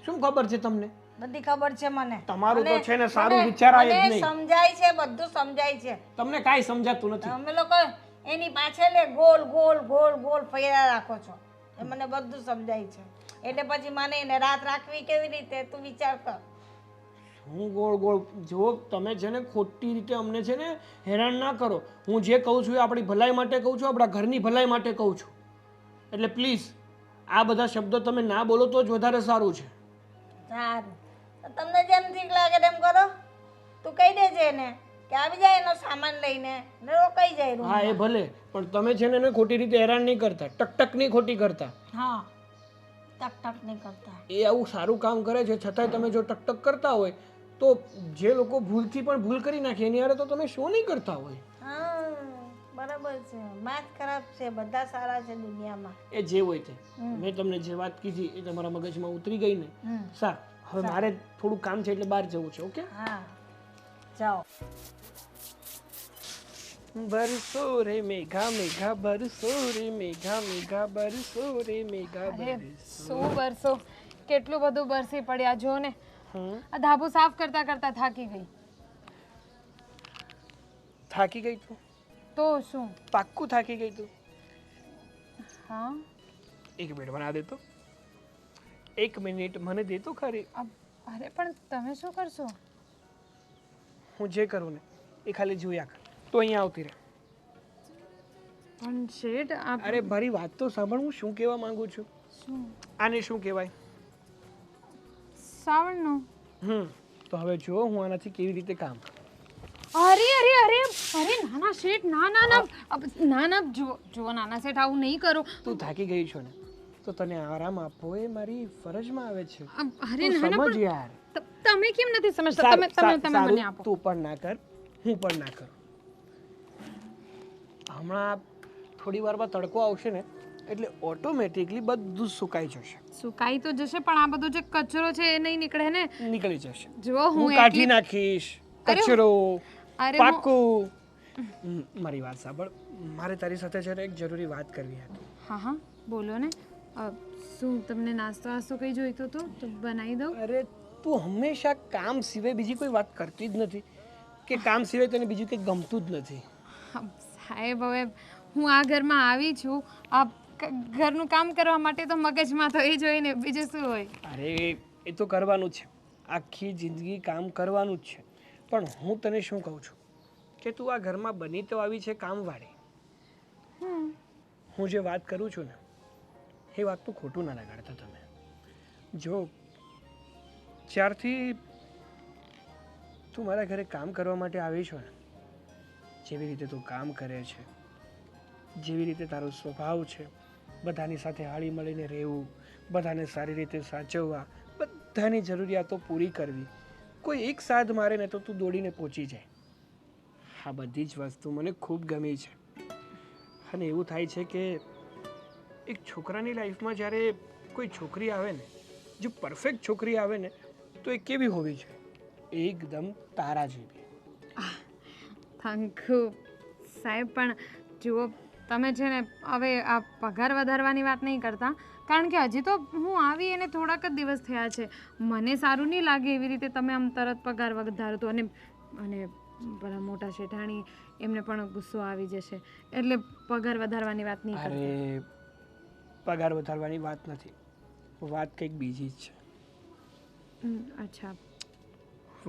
શું ખબર છે તમને? બધી ખબર છે મને. તમારું તો છે ને સારું વિચારાય જ નહીં. સમજાય છે, બધું સમજાય છે. તમને કાંઈ સમજાતું નથી. તમે લોકો એની પાછળ ગોલ ગોલ ગોલ ગોલ ફેરા રાખો છો, એ મને બધું સમજાય છે. એટલે પછી મને એને રાત રાખવી કેવી રીતે, તું વિચાર કર. હું ગોળ ગોળ જો તમે છે ને ખોટી રીતે અમને છે ને હેરાન ના કરો. હું જે કહું છું એ આપણી ભલાઈ માટે કહું છું, આપણા ઘરની ભલાઈ માટે કહું છું. એટલે પ્લીઝ આ બધા શબ્દો તમે ના બોલો તો જ વધારે સારું છે. સારું, તો તમને જેમ ઠીક લાગે તેમ કરો. તું કહી દેજે એને કે આવી જાય એનો સામાન લઈને ને રોકાઈ જાય રૂમ. હા એ ભલે, પણ તમે છે ને એને ખોટી રીતે હેરાન નહીં કરતા, ટક નહીં ખોટી કરતા. હા, ટક નહીં કરતા. એ આવું સારું કામ કરે છે છતાંય તમે જો ટક કરતા હોય તો જે લોકો ભૂલથી પણ ભૂલ કરી નાખે એની હારે તો તમે શું નહીં કરતા હોય. હા, બરાબર છે. માત ખરાબ છે, બધા સારા છે દુનિયામાં. એ જે હોય તે, મેં તમને જે વાત કીધી એ તમારા મગજમાં ઉતરી ગઈ ને. સારું, હવે મારે થોડું કામ છે એટલે બહાર જવું છે. ઓકે? હા, જાઓ. બરસો રે મેઘા મેઘા બરસો રે મેઘા મેઘા બરસો રે મેઘા બરસો. 100 વર્ષો કેટલું બધું બરસી પડ્યા જો ને. આ ધાબુ સાફ કરતા કરતા થાકી ગઈ. થાકી ગઈ તું? તો શું? પાક્કું થાકી ગઈ તું? હા. એક મિનિટ મને આ દેતો. એક મિનિટ મને દેતો ખરી. અરે પણ તમે શું કરશો? હું જે કરું ને એ ખાલી જોયા કર. તો અહીંયા આવતી રહે. પણ શેઠ અરે મારી વાત તો સાંભળ, હું શું કહેવા માંગુ છું. શું? આને શું કહેવાય? શ્રાવણનો. તો હવે જો હું આનાથી કેવી રીતે કામ. અરે અરે અરે અરે નાના શેઠ, ના જો નાના શેઠ આવું નહીં કરો. તું થાકી ગઈ છો ને, તો તને આરામ આપવો એ મારી ફરજમાં આવે છે. અરે નાના સમજ યાર. તમે કેમ નથી સમજતા? તમે મને આપો. તું પણ ના કર, હું પણ ના કરું. હમણાં થોડી વારમાં તડકો આવશે ને એટલે ઓટોમેટિકલી બધું સુકાઈ જશે. સુકાઈ તો જશે પણ આ બધો જે કચરો છે એ નહીં નીકળે ને. નીકળી જશે. જો હું કાઢી નાખીશ કચરો. પાકું. મારી વાત સાંભળ, મારે તારી સાથે જરા એક જરૂરી વાત કરવી હતી. હા બોલો ને. શું તમને નાસ્તો કઈ જોઈતો હતો તો બનાવી દઉં? અરે તું હંમેશા કામ સિવાય બીજી કોઈ વાત કરતી જ નથી, કે કામ સિવાય તને બીજું કંઈ ગમતું જ નથી. સાહેબ હવે હું આ ઘરમાં આવી છું, આ ઘરનું કામ કરવા માટે તો મગજમાં તો એ જ હોય ને, બીજું શું હોય? અરે એ તો કરવાનું છે, આખી જિંદગી કામ કરવાનું જ છે. પણ હું તને શું કહું છું કે તું આ ઘરમાં બની તો આવી છે કામવાળી. હું જે વાત કરું છું ને એ વાતનું ખોટું ના લગાડતા તમે. જો જ્યારથી તું મારા ઘરે કામ કરવા માટે આવી છો ને, જેવી રીતે તું કામ કરે છે, જેવી રીતે તારો સ્વભાવ છે, બધાની સાથે હળી મળીને રહેવું, બધાને સારી રીતે સાચવવા, બધાની જરૂરિયાતો પૂરી કરવી, કોઈ એક સાથ મારે ને તો તું દોડીને પહોંચી જાય. આ બધી જ વસ્તુ મને ખૂબ ગમી છે. અને એવું થાય છે કે એક છોકરાની લાઈફમાં જ્યારે કોઈ છોકરી આવે ને, જો પરફેક્ટ છોકરી આવે ને તો એ કેવી હોવી જોઈએ? એકદમ તારા જેવી. થેન્ક યુ સાહેબ. પણ જુઓ, તમે છે ને હવે આ પગાર વધારવાની વાત નહીં કરતા, કારણ કે હજી તો હું આવી એને થોડાક જ દિવસ થયા છે. મને સારું નહીં લાગે એવી રીતે તમે આમ તરત પગાર વધારો તો. અને પેલા મોટા શેઠાણી એમને પણ ગુસ્સો આવી જશે, એટલે પગાર વધારવાની વાત નહીં કરતા. અરે પગાર વધારવાની વાત નથી, વાત કંઈક બીજી જ છે. અચ્છા.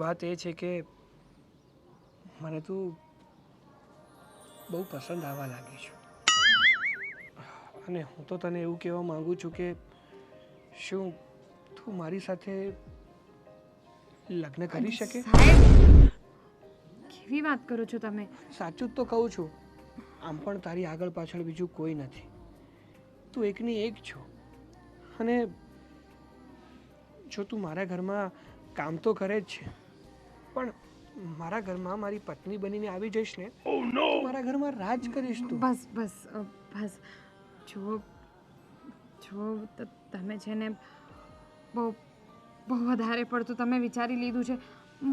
વાત એ છે કે મને તું બહુ પસંદ આવવા લાગી છું. અને હું તો તને એવું કહેવા માંગુ છું કે શું તું મારી સાથે લગ્ન કરી શકે? સાહેબ, કેવી વાત કરો છો તમે? સાચું જ તો કહું છું. આમ પણ તારી આગળ પાછળ બીજું કોઈ નથી, તું એકની એક છો. અને જો તું મારા ઘરમાં કામ તો કરે જ છે, પણ મારા ઘરમાં મારી પત્ની બનીને આવી જઈશ ને તો મારા ઘરમાં રાજ કરીશ તું. બસ બસ બસ. જો તમે છે ને બહુ બહુ વધારે પડતું તમે વિચારી લીધું છે.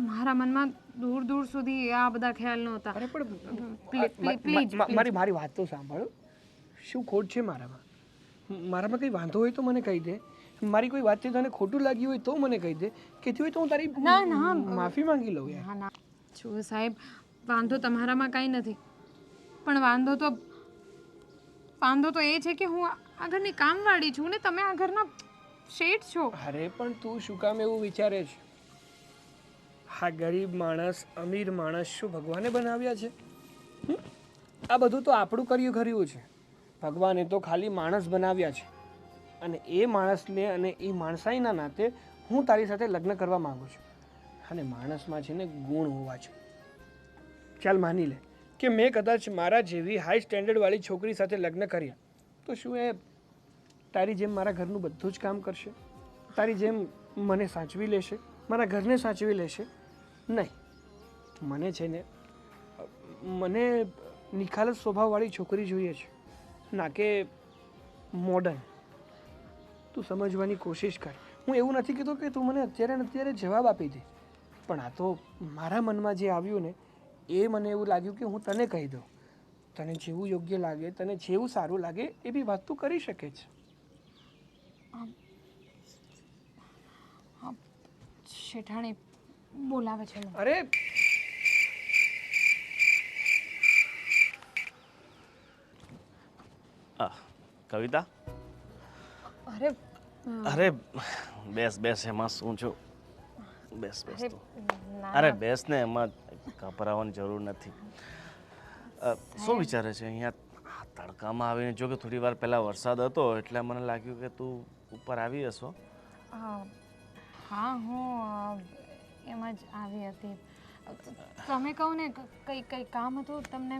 મારા મનમાં દૂર દૂર સુધી આ બધા ખ્યાલ નહોતા. અરે પણ પ્લીઝ મારી વાત તો સાંભળ. શું ખોટ છે મારામાં? મારામાં કંઈ વાંધો હોય તો મને કહી દે. મારી કોઈ વાતથી તને ખોટું લાગ્યું હોય તો મને કહી દે. કહેતી હોય તો હું તારી માફી માંગી લઉં યાર. ના જો સાહેબ, વાંધો તમારામાં કાંઈ નથી, પણ વાંધો તો એ છે કે હું આ ઘરની કામવાળી છું ને તમે આ ઘરના શેઠ છો. અરે પણ તું શું કામ એવું વિચારે છે? હા, ગરીબ માણસ, અમીર માણસ શું ભગવાને બનાવ્યા છે? આ બધું તો આપણું કર્યું છે. ભગવાને તો ખાલી માણસ બનાવ્યા છે. અને એ માણસને અને એ માણસાઈના નાતે હું તારી સાથે લગ્ન કરવા માંગુ છું. અને માણસમાં છે ને ગુણ હોવા છે. ચાલ માની લે કે મેં કદાચ મારા જેવી હાઈ સ્ટેન્ડર્ડવાળી છોકરી સાથે લગ્ન કર્યા તો શું એ તારી જેમ મારા ઘરનું બધું જ કામ કરશે? તારી જેમ મને સાચવી લેશે, મારા ઘરને સાચવી લેશે? નહીં. મને છે ને મને નિખાલસ સ્વભાવવાળી છોકરી જોઈએ છે, ના કે મોડર્ન. તું સમજવાની કોશિશ કર. હું એવું નથી કહેતો કે તું મને અત્યારે જવાબ આપી દે, પણ આ તો મારા મનમાં જે આવ્યું ને એ મને એવું લાગ્યું કે હું તને કહી દઉં. તને જેવું યોગ્ય લાગે, તને જેવું સારું લાગે એવી વાત તું કરી શકે છે. શેઠાણી બોલાવે છે. અરે કવિતા, અરે બેસ. એમાં શું છું? બેસ. અરે બેસ ને, એમાં ગભરાવાની જરૂર નથી. શું વિચારે છે અહીંયા તડકામાં આવીને? જો કે થોડી વાર પહેલાં વરસાદ હતો એટલે મને લાગ્યું કે તું ઉપર આવી હશો. હા, હું એમ જ આવી હતી. તમે કહો ને, કઈ કામ હતું તમને?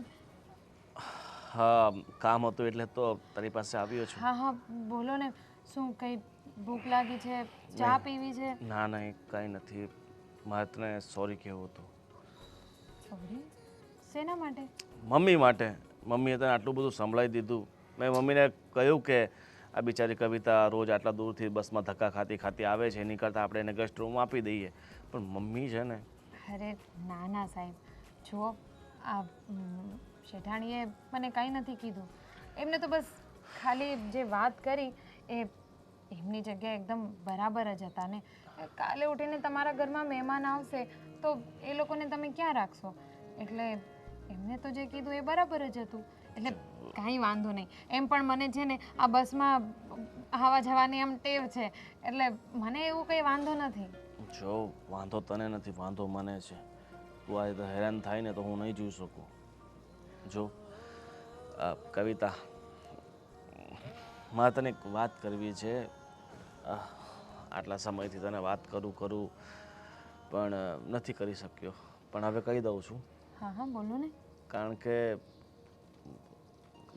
હા, કામ હતું એટલે તો તારી પાસે આવ્યો છું. હા બોલો ને. શું કઈ ભૂખ લાગી છે? ચા પીવી છે? ના કંઈ નથી. મારે તને સોરી કહેવું હતું. સોરી? શેના માટે? મમ્મી માટે. મમ્મીએ તને આટલું બધું સંભળાવી દીધું. મેં મમ્મીને કહ્યું કે આ બિચારી કવિતા રોજ આટલા દૂરથી બસમાં ધક્કા ખાતી આવે છે, એની કરતાં આપણે એને ગેસ્ટ રૂમ આપી દઈએ. પણ મમ્મી છે ને. અરે ના સાહેબ, જુઓ, આ શેઠાણીએ મને કંઈ નથી કીધું. એમને તો બસ ખાલી જે વાત કરી એ એમની જગ્યાએ એકદમ બરાબર જ હતા ને. કાલે ઉઠીને તમારા ઘરમાં મહેમાન આવશે તો એ લોકોને તમે ક્યાં રાખશો? એટલે એમને તો જે કીધું એ બરાબર જ હતું. એટલે કાંઈ વાંધો નહીં. એમ પણ મને છે ને આ બસમાં આવવા જવાની આમ ટેવ છે, એટલે મને એવું કંઈ વાંધો નથી. જો વાંધો તને નથી, વાંધો મને છે. તું આ રીતે હેરાન થાય ને તો હું નહીં જોઈ શકું. જો કવિતા, મારે તને એક વાત કરવી છે. આટલા સમયથી તને વાત કરું પણ નથી કરી શક્યો, પણ હવે કહી દઉં છું. હા હા બોલો ને. કારણ કે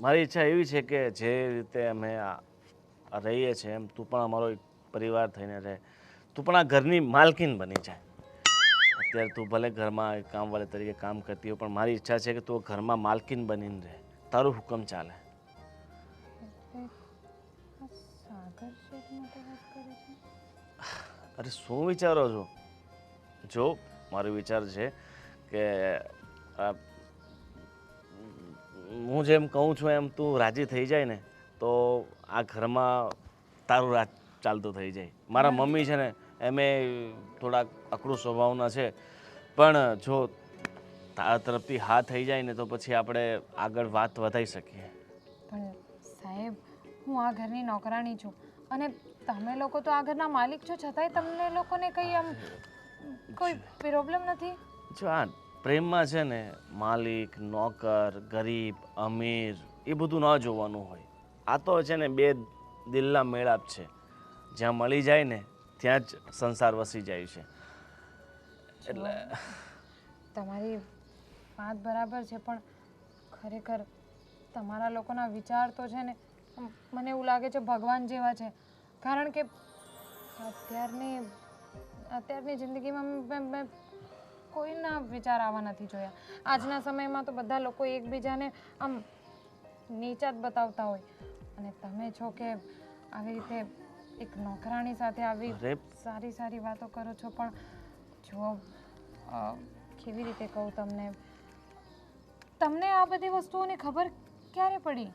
મારી ઈચ્છા એવી છે કે જે રીતે અમે રહીએ છીએ એમ તું પણ અમારો એક પરિવાર થઈને રહે. તું પણ આ ઘરની માલકીન બની જાય. અત્યારે તું ભલે ઘરમાં કામવાળી તરીકે કામ કરતી હોય, પણ મારી ઈચ્છા છે કે તું ઘરમાં માલકીન બનીને રહે, તારું હુકમ ચાલે. સાગર શેઠ માટે વાત કરે છે? અરે શું વિચારો છો? જો મારો વિચાર છે કે હું જેમ કહું છું એમ તું રાજી થઈ જાય ને તો આ ઘરમાં તારું રાજ ચાલતું થઈ જાય. મારા મમ્મી છે ને એમે થોડાક અકડું સ્વભાવના છે, પણ જો તારા તરફથી હા થઈ જાય ને તો પછી આપણે આગળ વાત વધારી શકીએ. પણ સાહેબ, હું આ ઘરની નોકરાણી છું અને તમે લોકો તો આ ઘરના માલિક છો, છતાંય તમને લોકોને કંઈ આમ કોઈ પ્રોબ્લેમ નથી? જો આ પ્રેમમાં છે ને માલિક, નોકર, ગરીબ, અમીર એ બધું ન જોવાનું હોય. આ તો છે ને બે દિલના મેળાપ છે. જ્યાં મળી જાય ને ત્યાં જ સંસાર વસી જાય છે. એટલે તમારી વાત બરાબર છે, પણ ખરેખર તમારા લોકોના વિચાર તો છે ને મને એવું લાગે છે ભગવાન જેવા છે. કારણ કે અત્યારની જિંદગીમાં મેં કોઈના વિચાર આવા નથી જોયા. આજના સમયમાં તો બધા લોકો એકબીજાને આમ નીચા જ બતાવતા હોય, અને તમે છો કે આવી રીતે એક નોકરાણી સાથે આવી સારી વાતો કરો છો. પણ જો કેવી રીતે કહું તમને આ બધી વસ્તુઓની ખબર ક્યારે પડી?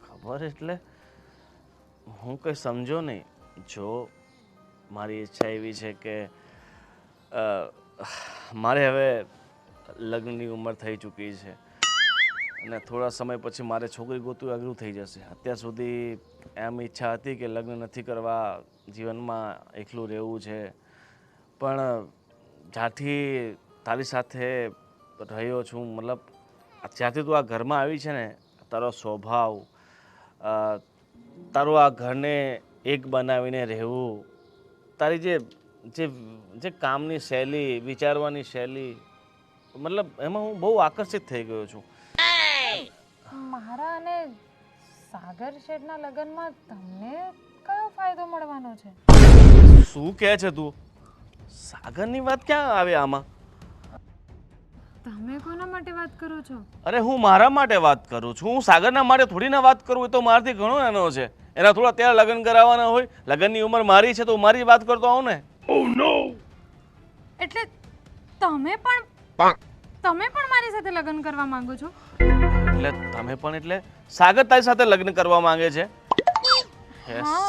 ખબર એટલે હું કંઈ સમજો નહીં. જો મારી ઈચ્છા એવી છે કે મારે હવે લગ્નની ઉંમર થઈ ચૂકી છે અને થોડા સમય પછી મારે છોકરી ગોતવી અઘરું થઈ જશે. અત્યાર સુધી એમ ઈચ્છા હતી કે લગ્ન નથી કરવા, જીવનમાં એકલું રહેવું છે. પણ જ્યારથી તારી સાથે રહ્યો છું, મતલબ જ્યારથી તું આ ઘરમાં આવી છે ને, તારો સ્વભાવ, તારું આ ઘરને એક બનાવીને રહેવું, તારી જે કામની શૈલી, વિચારવાની શૈલી, મતલબ એમાં હું બહુ આકર્ષિત થઈ ગયો છું. મારા અને સાગર શેઠના લગ્નમાં તમને કયો ફાયદો મળવાનો છે? શું કહે છે તું? સાગરની વાત ક્યાં આવે આમાં? તમે કોના માટે વાત કરો છો? અરે હું મારા માટે વાત કરું છું. હું સાગરના માટે થોડી ના વાત કરું. એ તો મારાથી ઘણો નાનો છે. એના થોડા ત્યારે લગ્ન કરાવવાના હોય. લગ્નની ઉંમર મારી છે તો મારી વાત કરતો આવું ને. એટલે તમે પણ મારી સાથે લગ્ન કરવા માંગો છો? એટલે તમે પણ એટલે સાગર તારી સાથે લગ્ન કરવા માંગે છે?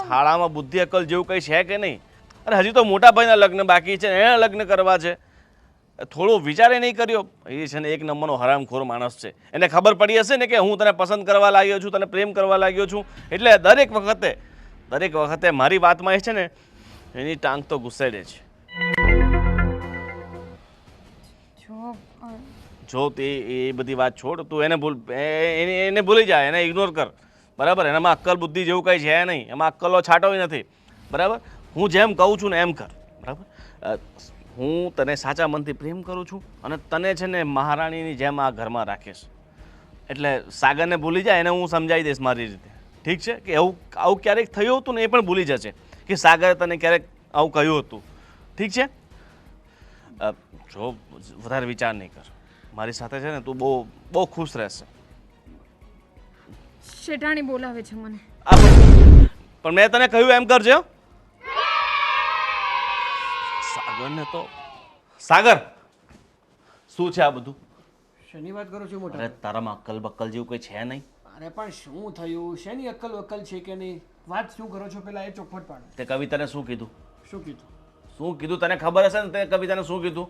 શાળામાં બુદ્ધિ અક્કલ જેવું કઈ છે કે નહીં? અરે હજી તો મોટા ભાઈના લગ્ન બાકી છે, એને લગ્ન કરવા છે. થોડો વિચારે નહીં કર્યો? એ છે ને એક નંબરનો હરામખોર માણસ છે. એને ખબર પડી હશે ને કે હું તને પસંદ કરવા લાગ્યો છું, તને પ્રેમ કરવા લાગ્યો છું, એટલે દરેક વખતે મારી વાતમાં એ છે ને એની ટાંગ તો ઘુસેડે છે. જો તે એ બધી વાત છોડ, તું એને ભૂલી જાય, એને ઇગ્નોર કર, બરાબર? એનામાં અક્કલ બુદ્ધિ જેવું કંઈ છે નહીં. એમાં અક્કલો છાંટોય નથી, બરાબર? હું જેમ કહું છું ને એમ કર, બરાબર? હું તને સાચા મનથી પ્રેમ કરું છું અને તને છે ને મહારાણીની જેમ આ ઘરમાં રાખીશ. એટલે સાગરને ભૂલી જાય, એને હું સમજાવી દઈશ મારી રીતે. ઠીક છે? કે આવું ક્યારેક થયું હતું ને એ પણ ભૂલી જશે કે સાગરે તને ક્યારેક આવું કહ્યું હતું. ઠીક છે? જો વધારે વિચાર નહીં કર. મારી સાથે છે ને તું બહુ ખુશ રહેશે. શેઠાણી બોલાવે છે મને. પણ મેં તને કહ્યું એમ કરજે. સાગરને તો સાગર શું છે આ બધું? શેની વાત કરો છો મોટા? અરે તારામાં અક્કલ બક્કલ જેવું કંઈ છે નહીં. અરે પણ શું થયું? શેની અક્કલ છે કે નહીં? વાત શું કરો છો પેલા એ ચોખવટ પાડો. તે કવિતાને શું કીધું? શું કીધું? તને ખબર હશે ને તે કવિતાને શું કીધું?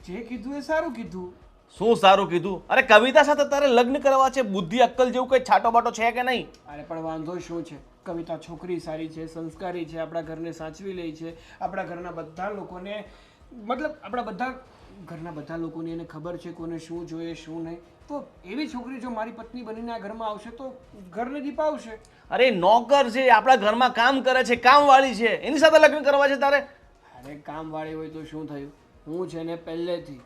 જે કીધું એ સારું કીધું. શું સારું કીધું. અરે કવિતા સાથે તારે લગ્ન કરવા છે, બુદ્ધિ અક્કલ જેવું કઈ છાટો બાટો છે કે નહીં? અરે પણ વાંધો શું છે, કવિતા છોકરી સારી છે, સંસ્કારી છે, આપણા ઘરને સાચવી લે છે, આપણા ઘરના બધા લોકોને મતલબ આપણા બધા ઘરના બધા લોકોને એને ખબર છે કોને શું જોઈએ શું નહીં. તો એવી છોકરી જો મારી પત્ની બનીને આ ઘરમાં આવશે તો ઘરને દીપાવશે. અરે નોકર છે, આપણા ઘરમાં કામ કરે છે, કામવાળી છે, એની સાથે લગ્ન કરવા છે તારે? અરે કામવાળી હોય તો શું થયું, હું છે ને પહેલેથી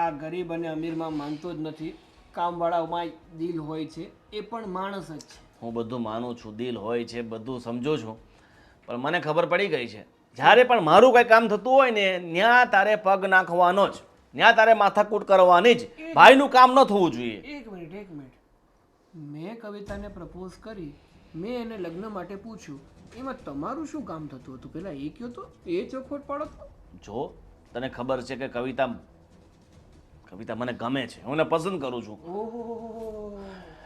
આ ગરીબ અને અમીરમાં માનતો જ નથી. કામવાળામાં દિલ હોય છે, એ પણ માણસ જ છે. હું બધું માનું છું, દિલ હોય છે, બધું સમજુ છું, પણ મને ખબર પડી ગઈ છે જ્યારે પણ મારું કંઈ કામ થતું હોય ને ત્યાં તારે પગ નાખવાનો જ, ત્યાં તારે માથાકૂટ કરવાની જ. ભાઈનું કામ ન થવું જોઈએ. એક મિનિટ, મેં કવિતાને પ્રપોઝ કરી, મેં એને લગ્ન માટે પૂછ્યું, એમાં તમારું શું કામ થતું હતું? પેલા એ કયો તો, એ ચોખવટ પાડો તો. જો તને ખબર છે કે કવિતા મને ગમે છે, હું એને પસંદ કરું છું, ઓહો,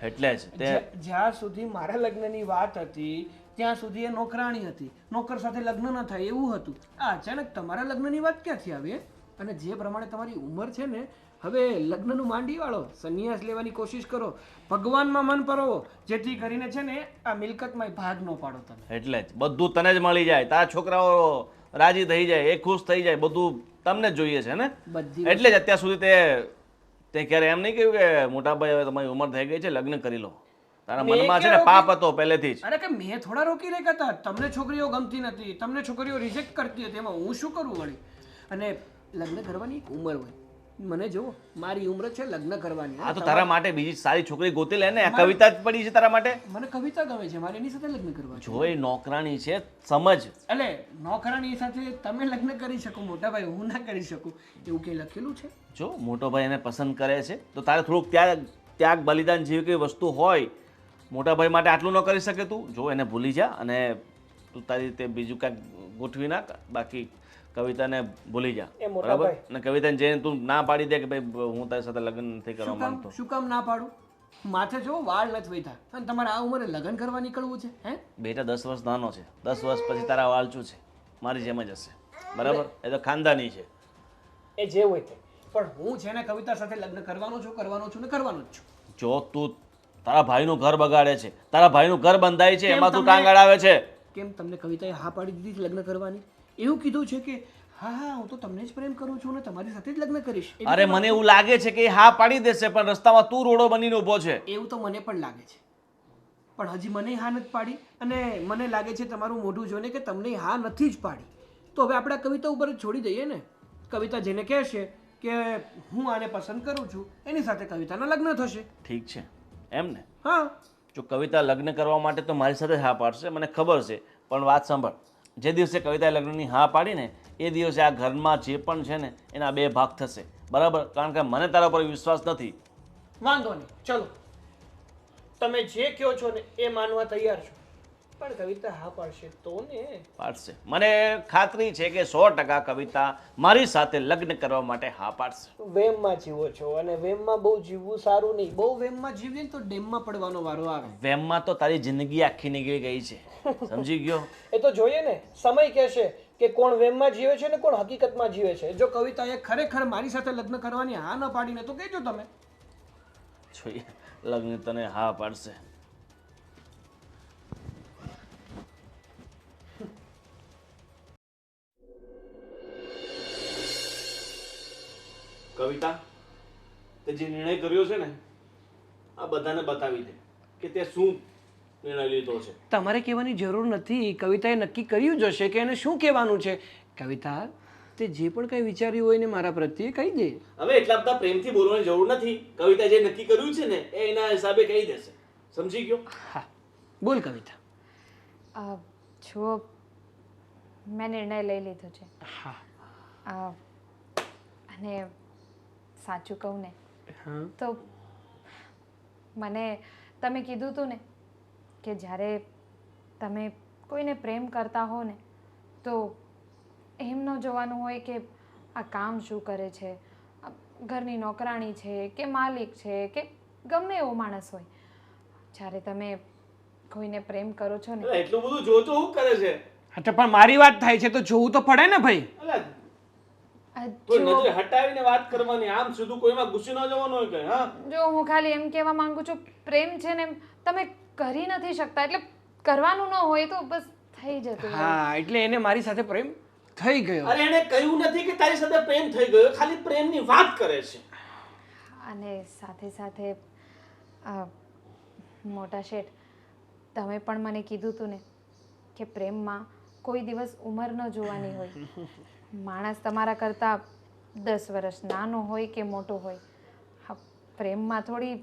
એટલે જ તે જ્યાં સુધી મારા લગ્નની વાત હતી ત્યાં સુધી એ નોકરાણી હતી, નોકર સાથે લગ્ન ન થાય એવું હતું. આ અચાનક તમારા લગ્નની વાત ક્યાંથી આવી? અને જે પ્રમાણે તમારી ઉંમર છે ને, હવે લગ્નનું માંડી વાળો, સંન્યાસ લેવાની કોશિશ કરો, ભગવાનમાં મન પરોવો, જેથી કરીને છે ને આ મિલકતમાં ભાગ ન પાડો તમે. એટલે જ બધું તને જ મળી જાય, તારા છોકરાઓ રાજી થઈ જાય, એ ખુશ થઈ જાય, બધું તમને જ જોઈએ છે ને. બધી એટલે જ અત્યાર સુધી તે ક્યારે એમ નહીં કહ્યું કે મોટાભાઈ હવે તમારી ઉંમર થઈ ગઈ છે, લગ્ન કરી લો? તારા મનમાં છે ને પાપ હતો પહેલેથી જ. અરે કે મેં થોડા રોકી રહ્યા હતા, તમને છોકરીઓ ગમતી નથી, તમને છોકરીઓ રિજેક્ટ કરતી હતી, એમાં હું શું કરું વળી? અને લગ્ન કરવાની એક ઉંમર હોય, મને જો મારી ઉંમર છે લગ્ન કરવાની. હા તો તારા માટે બીજી સારી છોકરી ગોતી લે ને. આ કવિતા જ પડી છે તારા માટે. મને કવિતા ગમે છે, મારે એની સાથે લગ્ન કરવા છે. જો એ નોકરાણી છે, સમજ. એટલે નોકરાણી સાથે તમે લગ્ન કરી શકો મોટા ભાઈ, હું ના કરી શકું એવું કંઈ લખેલું છે? જો મોટો ભાઈ એને પસંદ કરે છે તો તારે થોડુંક ત્યાગ બલિદાન જેવી કઈ વસ્તુ હોય, મોટા ભાઈ માટે આટલું ન કરી શકે તું? જો એને ભૂલી જા અને તું તારી રીતે બીજું કાંઈક ગોઠવી નાખ, બાકી કવિતાને ભૂલી જા, બરાબર? અને કવિતાને જઈને તું ના પાડી દે કે ભાઈ હું તારી સાથે લગ્ન નથી કરવા માંગતો. શું કામ ના પાડું? માથે જો વાળ નથી વૈધા અને તમારે આ ઉંમરે લગ્ન કરવા નીકળવું છે? હે બેટા 10 વર્ષ નાનો છે, 10 વર્ષ પછી તારા વાલચું છે, મારી જેમ જ હશે, બરાબર? એ તો ખાનદાની છે. એ જે હોય તે, પણ હું છે ને કવિતા સાથે લગ્ન કરવાનો છું ને કરવાનો જ છું. જો તું તારા ભાઈનું ઘર બગાડે છે, તારા ભાઈનું ઘર બંધાય છે, એમાં તું ટાંગ અડાવે છે. કેમ તમને કવિતાએ હા પાડી દીધી લગ્ન કરવાની? એવું કીધું છે કે હા હું તો તમને જ પ્રેમ કરું છું ને તમારી સાથે જ લગ્ન કરીશ? અરે મને એવું લાગે છે કે એ હા પાડી દેશે, પણ રસ્તામાં તું રોડો બનીને ઊભો છે. એવું તો મને પણ લાગે છે, પણ હજી મને હા નથી પાડી, અને મને લાગે છે તમારું મોઢું જોઈને કે તમને હા નથી જ પાડી. તો હવે આપણે આ કવિતા ઉપર જ છોડી દઈએ ને. કવિતા જેને કહેશે કે હું આને પસંદ કરું છું, એની સાથે કવિતાના લગ્ન થશે. ઠીક છે એમ ને? હા. જો કવિતા લગ્ન કરવા માટે તો મારી સાથે હા પાડશે, મને ખબર છે, પણ વાત સાંભળ, જે દિવસે કવિતાએ લગ્નની હા પાડી ને એ દિવસે આ ઘરમાં જે પણ છે ને એના 2 ભાગ થશે, બરાબર? કારણ કે મને તારા પર વિશ્વાસ નથી. વાંધો નહીં, ચલો તમે જે કહો છો ને એ માનવા તૈયાર છું, પણ કવિતા હા પાડશે તો ને? પાડશે. મને ખાતરી છે કે 100% કવિતા મારી સાથે લગ્ન કરવા માટે હા પાડશે. વેમમાં જીવો છો અને વેમમાં બહુ જીવવું સારું નહીં. બહુ વેમમાં જીવીએ ને તો ડેમમાં પડવાનો વારો આવે. વેમમાં તો તારી જિંદગી આખી નીકળી ગઈ છે, સમજી ગયો? એ તો જોઈએ ને, સમય કહેશે કે કોણ વેમમાં જીવે છે ને કોણ હકીકતમાં જીવે છે. જો કવિતાએ ખરેખર મારી સાથે લગ્ન કરવાની હા ન પાડીને તો કહેજો તમે. જોઈએ લગ્ન તને હા પાડશે. કવિતા, તે જે નિર્ણય કર્યો છે ને આ બધાને બતાવી દે કે તે શું નિર્ણય લીધો છે. તમારે કહેવાની જરૂર નથી, કવિતાએ નક્કી કર્યું જ હશે કે એને શું કહેવાનું છે. કવિતા, તે જે પણ કંઈ વિચાર્યું હોય ને મારા પ્રત્યે કહી દે. હવે એટલા બધા પ્રેમથી બોલવાની જરૂર નથી. કવિતા જે નક્કી કર્યું છે ને એ એના હિસાબે કહી દેશે, સમજી ગયો? હા, બોલ કવિતા. જુઓ, મેં નિર્ણય લઈ લીધો છે. હા. અને સાચું કહું ને હા. તો મને તમે કીધું હતું ને કે જ્યારે તમે કોઈને પ્રેમ કરતા હો ને તો એમ ન જોવાનું હોય કે આ કામ શું કરે છે, આ ઘરની નોકરાણી છે કે માલિક છે કે ગમે એવો માણસ હોય. જ્યારે તમે કોઈને પ્રેમ કરો છો ને એટલું બધું જોતો હું કરે છે? હા તો પણ મારી વાત થાય છે તો જોવું તો પડે ને ભાઈ. કોઈ નજરે હટાવીને વાત કરવાની, આમ સીધું કોઈમાં ગુસ્સે ન જવાનું હોય કે હા. જો હું ખાલી એમ કહેવા માંગુ છું, પ્રેમ છે ને તમે કરી નથી શકતા, એટલે કરવાનું ન હોય તો બસ થઈ જતું હોય. હા એટલે એને મારી સાથે પ્રેમ થઈ ગયો. અરે એને કહ્યું નથી કે તારી સાથે પ્રેમ થઈ ગયો, ખાલી પ્રેમની વાત કરે છે. અને સાથે સાથે મોટા શેઠ, તમે પણ મને કીધું હતું ને કે પ્રેમમાં કોઈ દિવસ ઉંમર ન જોવાની હોય. માણસ તમારા કરતાં 10 વર્ષ નાનો હોય કે મોટો હોય, હા, પ્રેમમાં થોડી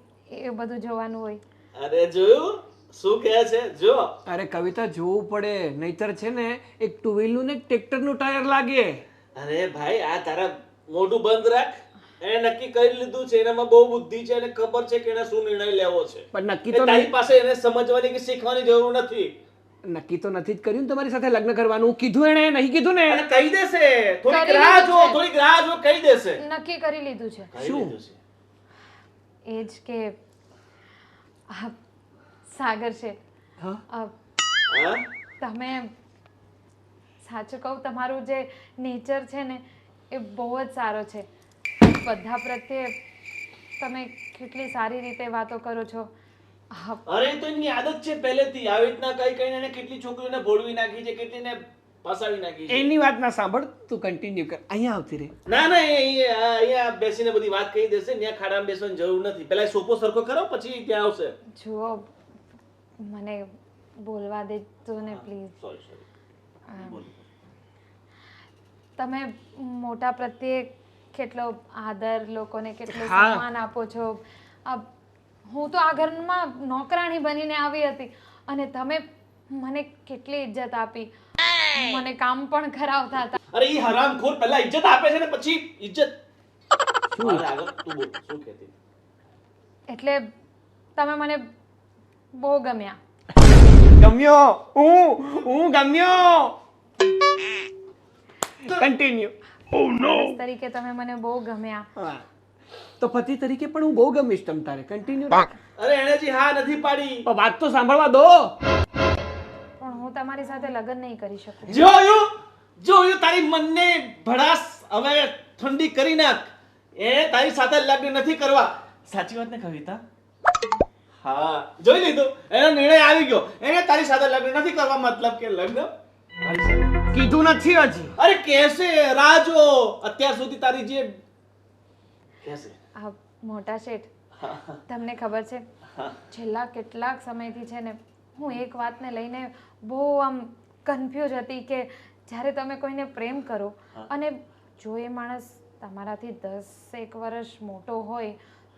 એ બધું જોવાનું હોય. અરે જોયું શું કહે છે જો. અરે કવિતા જોવું પડે, નહીતર છે ને એક ટુ વ્હીલનું ને ટ્રેક્ટરનું ટાયર લાગે. અરે ભાઈ આ તારા મોઢું બંધ રાખ. એને નક્કી કરી લીધું છે, એનામાં બહુ બુદ્ધિ છે અને ખબર છે કે એને શું નિર્ણય લેવો છે. પણ નક્કી એ તો તારી પાસે એને સમજવાની કે શીખવાની જરૂર નથી. નક્કી તો નથી જ કર્યું ને તમારી સાથે લગ્ન કરવાનું. કીધું એને નહીં કીધું ને? અને કહી દેશે, થોડીક કરી રાહ લીધું જો, છે. થોડીક રાહ જો, કહી દેશે. નક્કી કરી લીધું છે. કહી શું? દીધું છે. એ જ કે સાગર છે, હા હા? તમે સાચું કહું, તમારું જે નેચર છે ને એ બહુ જ સારો છે. બધા પ્રત્યે તમે કેટલી સારી રીતે વાતો કરો છો. અરે એ તો એની આદત છે પહેલેથી. આવી રીતના કઈ કઈને એને કેટલી છોકરીઓને ભોળવી નાખી છે, કેટલીને ફસાવી નાખી છે. એની વાત ના સાંભળ, તું કન્ટિન્યુ કર. અહીંયા આવતી રહે. ના ના એ અહીંયા બેસીને બધી વાત કહી દેશે. ત્યાં ખાડામાં બેસવાની જરૂર નથી. પહેલા સોપો સરખો કરો પછી ત્યાં આવશે. જુઓ, મને બોલવા દેજો ને પ્લીઝ. સોરી. તમે મોટા પ્રત્યે કેટલો આદર, લોકોને કેટલો હા. સન્માન આપો છો. હું તો આ ઘરમાં નોકરાણી બનીને આવી હતી અને તમે મને કેટલી ઇજ્જત આપી, મને કામ પણ કરાવતા હતા. અરે ઈ હરામખોર પહેલા ઇજ્જત આપે છે ને પછી ઇજ્જત. અરે આગળ તું બોલ શું કહેતી? એટલે તમે મને બહુ ગમ્યા. ગમ્યો? હું ગમ્યો. કન્ટિન્યુ. માણસ તરીકે તમે મને બહુ ગમ્યા. હા તો પતિ તરીકે પણ હું બહુ ગમીશ તમ તારે. કન્ટિન્યુ. અરે એને જી હા નથી પાડી. વાત તો સાંભળવા દો. પણ હું તમારી સાથે લગ્ન નહીં કરી શકું. જોયું તારી મનને ભડાસ હવે ઠંડી કરી નાખ. એ તારી સાથે લગ્ન નથી કરવા. સાચી વાત ને કવિતા? હા જોઈ લીધું, એનો નિર્ણય આવી ગયો. એને તારી સાથે લગ્ન નથી કરવા, મતલબ કે લગ્ન મારી સાથે. કીધું નથી હજી. અરે કેસે રાહ જો. અત્યાર સુધી તારી જે કેસે મોટા શેઠ, તમને ખબર છે છેલ્લા કેટલાક સમયથી છે ને હું એક વાતને લઈને બહુ આમ કન્ફ્યુઝ હતી કે જ્યારે તમે કોઈને પ્રેમ કરો અને જો એ માણસ તમારાથી 10 વર્ષ મોટો હોય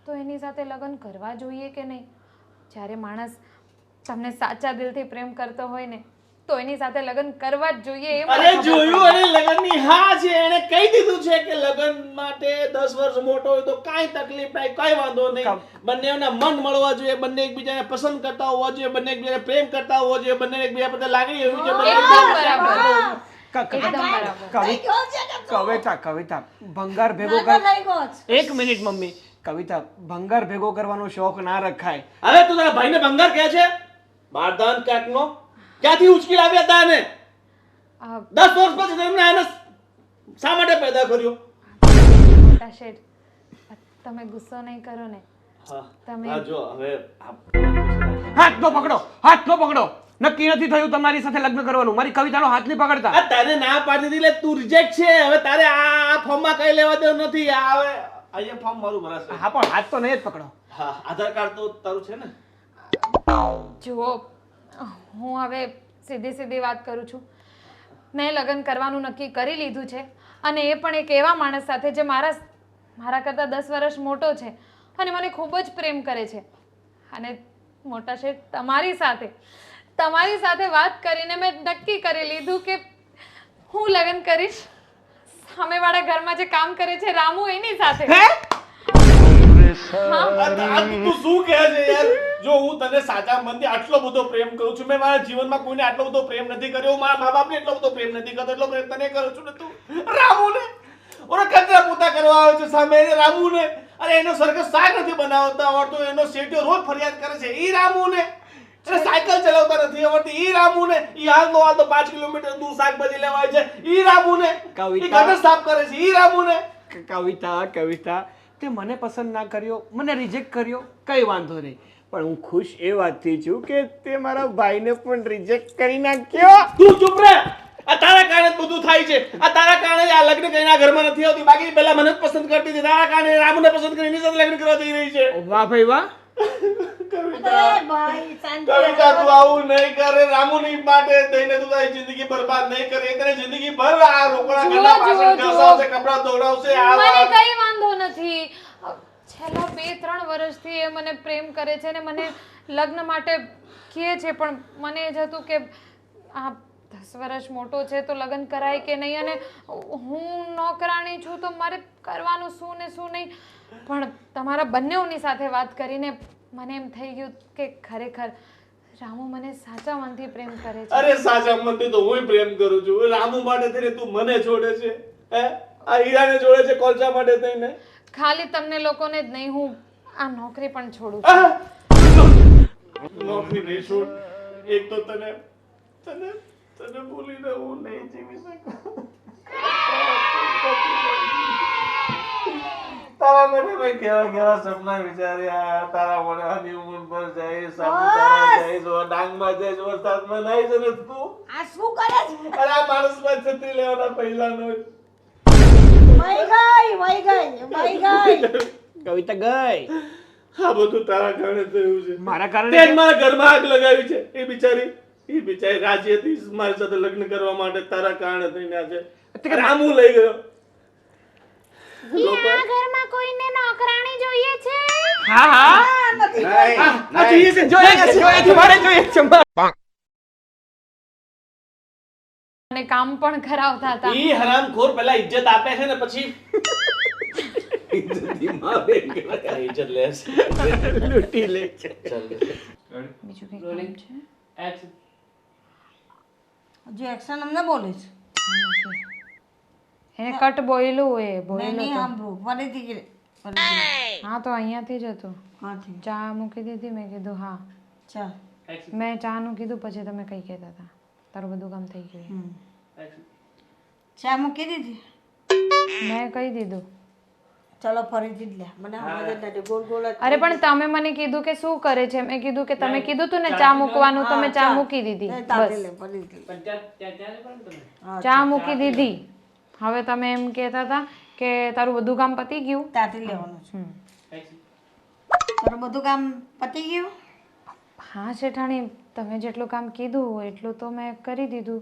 તો એની સાથે લગ્ન કરવા જોઈએ કે નહીં. જ્યારે માણસ તમને સાચા દિલથી પ્રેમ કરતો હોય ને તો એની સાથે લગ્ન કરવા જ જોઈએ. એ મને અરે ખબર જોયું, અને લગ્નની હા છે. એને કહી દીધું છે કે લગ્ન માટે 10 વર્ષ મોટો હોય તો કાંઈ તકલીફ નહીં, કાંઈ વાંધો નહીં. બંનેના મન મળવા જોઈએ, બંને એકબીજાને પસંદ કરતા હોવા જોઈએ, બંને એકબીજાને પ્રેમ કરતા હોવા જોઈએ, બંને એકબીજા પ્રત્યે લાગણી હોવી જોઈએ. એકદમ બરાબર. એકદમ બરાબર. કવિતા ભંગાર ભેગો નાનો કર. લઈ ગયો છે. એક મિનિટ મમ્મી. કવિતા ભંગાર ભેગો કરવાનો શોખ ના રખાય. હવે તું તારા ભાઈને ભંગાર કહે છે? બારદાન ક્યાંકનો ક્યાંથી ઉચકી લાવ્યા હતા એને? 10 વર્ષ પછી તમને એને શા માટે પેદા કર્યો? મોટા શેઠ, તમે ગુસ્સો નહીં કરો ને. તમે હા જો હવે હાથ નો પકડો, હાથ નો પકડો. નક્કી નથી થયું તમારી સાથે લગ્ન કરવાનું. મારી કવિતાનો હાથ નહીં પકડતા. આ તને ના પાડી દીધી એટલે તું રિજેક્ટ છે. હવે તારે આ ફોર્મમાં કઈ લેવા દેવું નથી. આ હવે અહીંયા ફોર્મ મારું ભરાશે. હા પણ હાથ તો નહીં જ પકડો. હા આધાર કાર્ડ તો તારું છે ને? જુઓ, હું હવે સીધી વાત કરું છું. મેં લગ્ન કરવાનું નક્કી કરી લીધું છે અને એ પણ એક એવા માણસ સાથે જે મારા કરતાં 10 વર્ષ મોટો છે અને મને ખૂબ જ પ્રેમ કરે છે. અને મોટા શેઠ, તમારી સાથે વાત કરીને મેં નક્કી કરી લીધું કે હું લગ્ન કરીશ સામેવાળા ઘરમાં જે કામ કરે છે રામુ, એની સાથે. તું શું કહે છે યાર? જો હું તને સાચા મનથી આટલો બધો પ્રેમ કરું છું, મેં મારા જીવનમાં કોઈને આટલો બધો પ્રેમ નથી કર્યો, મારા મા બાપને એટલો બધો પ્રેમ નથી કરતો, એટલો પ્રેમ તને કરું છું ને તું રામુને ઓરે કચરા પોતા કરવા આવે છે સામે એને રામુને. અરે એનો સરઘસ શાક નથી બનાવતા આવડતો, એનો શેઠિયો રોજ ફરિયાદ કરે છે ઈ રામુને. અરે સાયકલ ચલાવતા નથી આવડતી ઈ રામુ ને ઈ હાલ નો હાલ તો 5 કિલોમીટર દૂર શાકભાજી લેવા આવે છે ઈ રામુ ને ઈ ગટર સાફ કરે છે ઈ રામુ ને કવિતા તે મને પસંદ ના કર્યો મને રિજેક્ટ કર્યો કઈ વાંધો નહીં પણ હું ખુશ એ વાતથી છું કે તે મારા ભાઈને પણ રિજેક્ટ કરી નાખ્યો તું ચૂપ રહે આ તારા કારણે જ બધું થાય છે આ તારા કારણે આ લગ્ન કરીને આ ઘરમાં નથી આવતી બાકી પહેલા મને જ પસંદ કરતી હતી તારા કારણે રામુને પસંદ કરીને એની સાથે લગ્ન કરવા જઈ રહી છે વાહ ભાઈ વાહ કવિતા તું આવું નહીં કરે રામુની માટે થઈને તું તારી જિંદગી બરબાદ નહીં કરે એ તને જિંદગી ભર આ રોકડા ઘરના પાછળ ઘસાવશે કપડા દોડાવશે આ મને કઈ વાંધો નથી છેલ્લા 2-3 વર્ષથી એ મને પ્રેમ કરે છે ને મને લગ્ન માટે કહે છે પણ મને જ હતું કે આ 10 વર્ષ મોટો છે તો લગ્ન કરાય કે નહીં અને હું નોકરાણી છું તો મારે કરવાનું શું ને શું નહીં પણ તમારા બંનેઓની સાથે વાત કરીને મને એમ થઈ ગયું કે ખરેખર રામુ મને સાચા મનથી પ્રેમ કરે છે અરે સાચા મનથી તો હું પ્રેમ કરું છું રામુ માટે થઈને તું મને છોડે છે હે આ હીરાને છોડે છે કોલસા માટે થઈને ખાલી તમને લોકોને જ નહીં હું આ નોકરી પણ છોડું છું નોકરી નહીં છોડ એક તો તને તને તને ભૂલીને હું નહીં જીવી શકું તારા મને મેં કેવા કેવા સપના વિચાર્યા તારા મને હનીમૂન પર જઈ સાપુતારા જઈ જો ડાંગમાં જઈ વરસાદમાં નહીં છે ને તું આ શું કરે છે અરે આ માણસમાં છત્રી લેવાના પહેલાનો વહી ગઈ કવિતા ગઈ આ બધું તારા કારણે થયું છે મારા કારણે તે મારા ઘરમાં આગ લગાવી છે એ બિચારી રાજી હતી મારી સાથે લગ્ન કરવા માટે તારા કારણે થઈને આજે રામુ લઈ ગયો આ ઘરમાં કોઈને નોકરાણી જોઈએ છે અને કામ પણ કરાવતા હતા ઈ હરામખોર પહેલા ઇજ્જત આપે છે ને પછી ઇજ્જત લે છે લૂંટી લે છે બીજું કઈ કામ છે હજી એક્શન અમને બોલે છે એને કટ બોયલું એ મેં બોયલું નહીં તો સાંભળ્યું ફરીથી કે હા તો અહીંયાથી જ હતું હાથી ચા મૂકી દીધી મેં કીધું હા ચાલ મેં ચાનું કીધું પછી તમે કઈ કહેતા હતા તારું બધું કામ થઈ ગયું ચા મૂકી દીધી મેં કહી દીધું ચલો ફરીથી જ લે મને સમજ જ નથી ગોળ ગોળ જ અરે પણ તમે મને કીધું કે શું કરે છે મેં કીધું કે તમે કીધું તું ને ચા મૂકવાનું તો મેં ચા મૂકી દીધી તાતી બસ લે ફરીથી ચા મૂકી દીધી હવે તમે એમ કહેતા હતા કે તારું બધું કામ પતી ગયું તાતી લેવાનું છે તારું બધું કામ પતી ગયું હા શેઠાણી તમે જેટલું કામ કીધું એટલું તો મેં કરી દીધું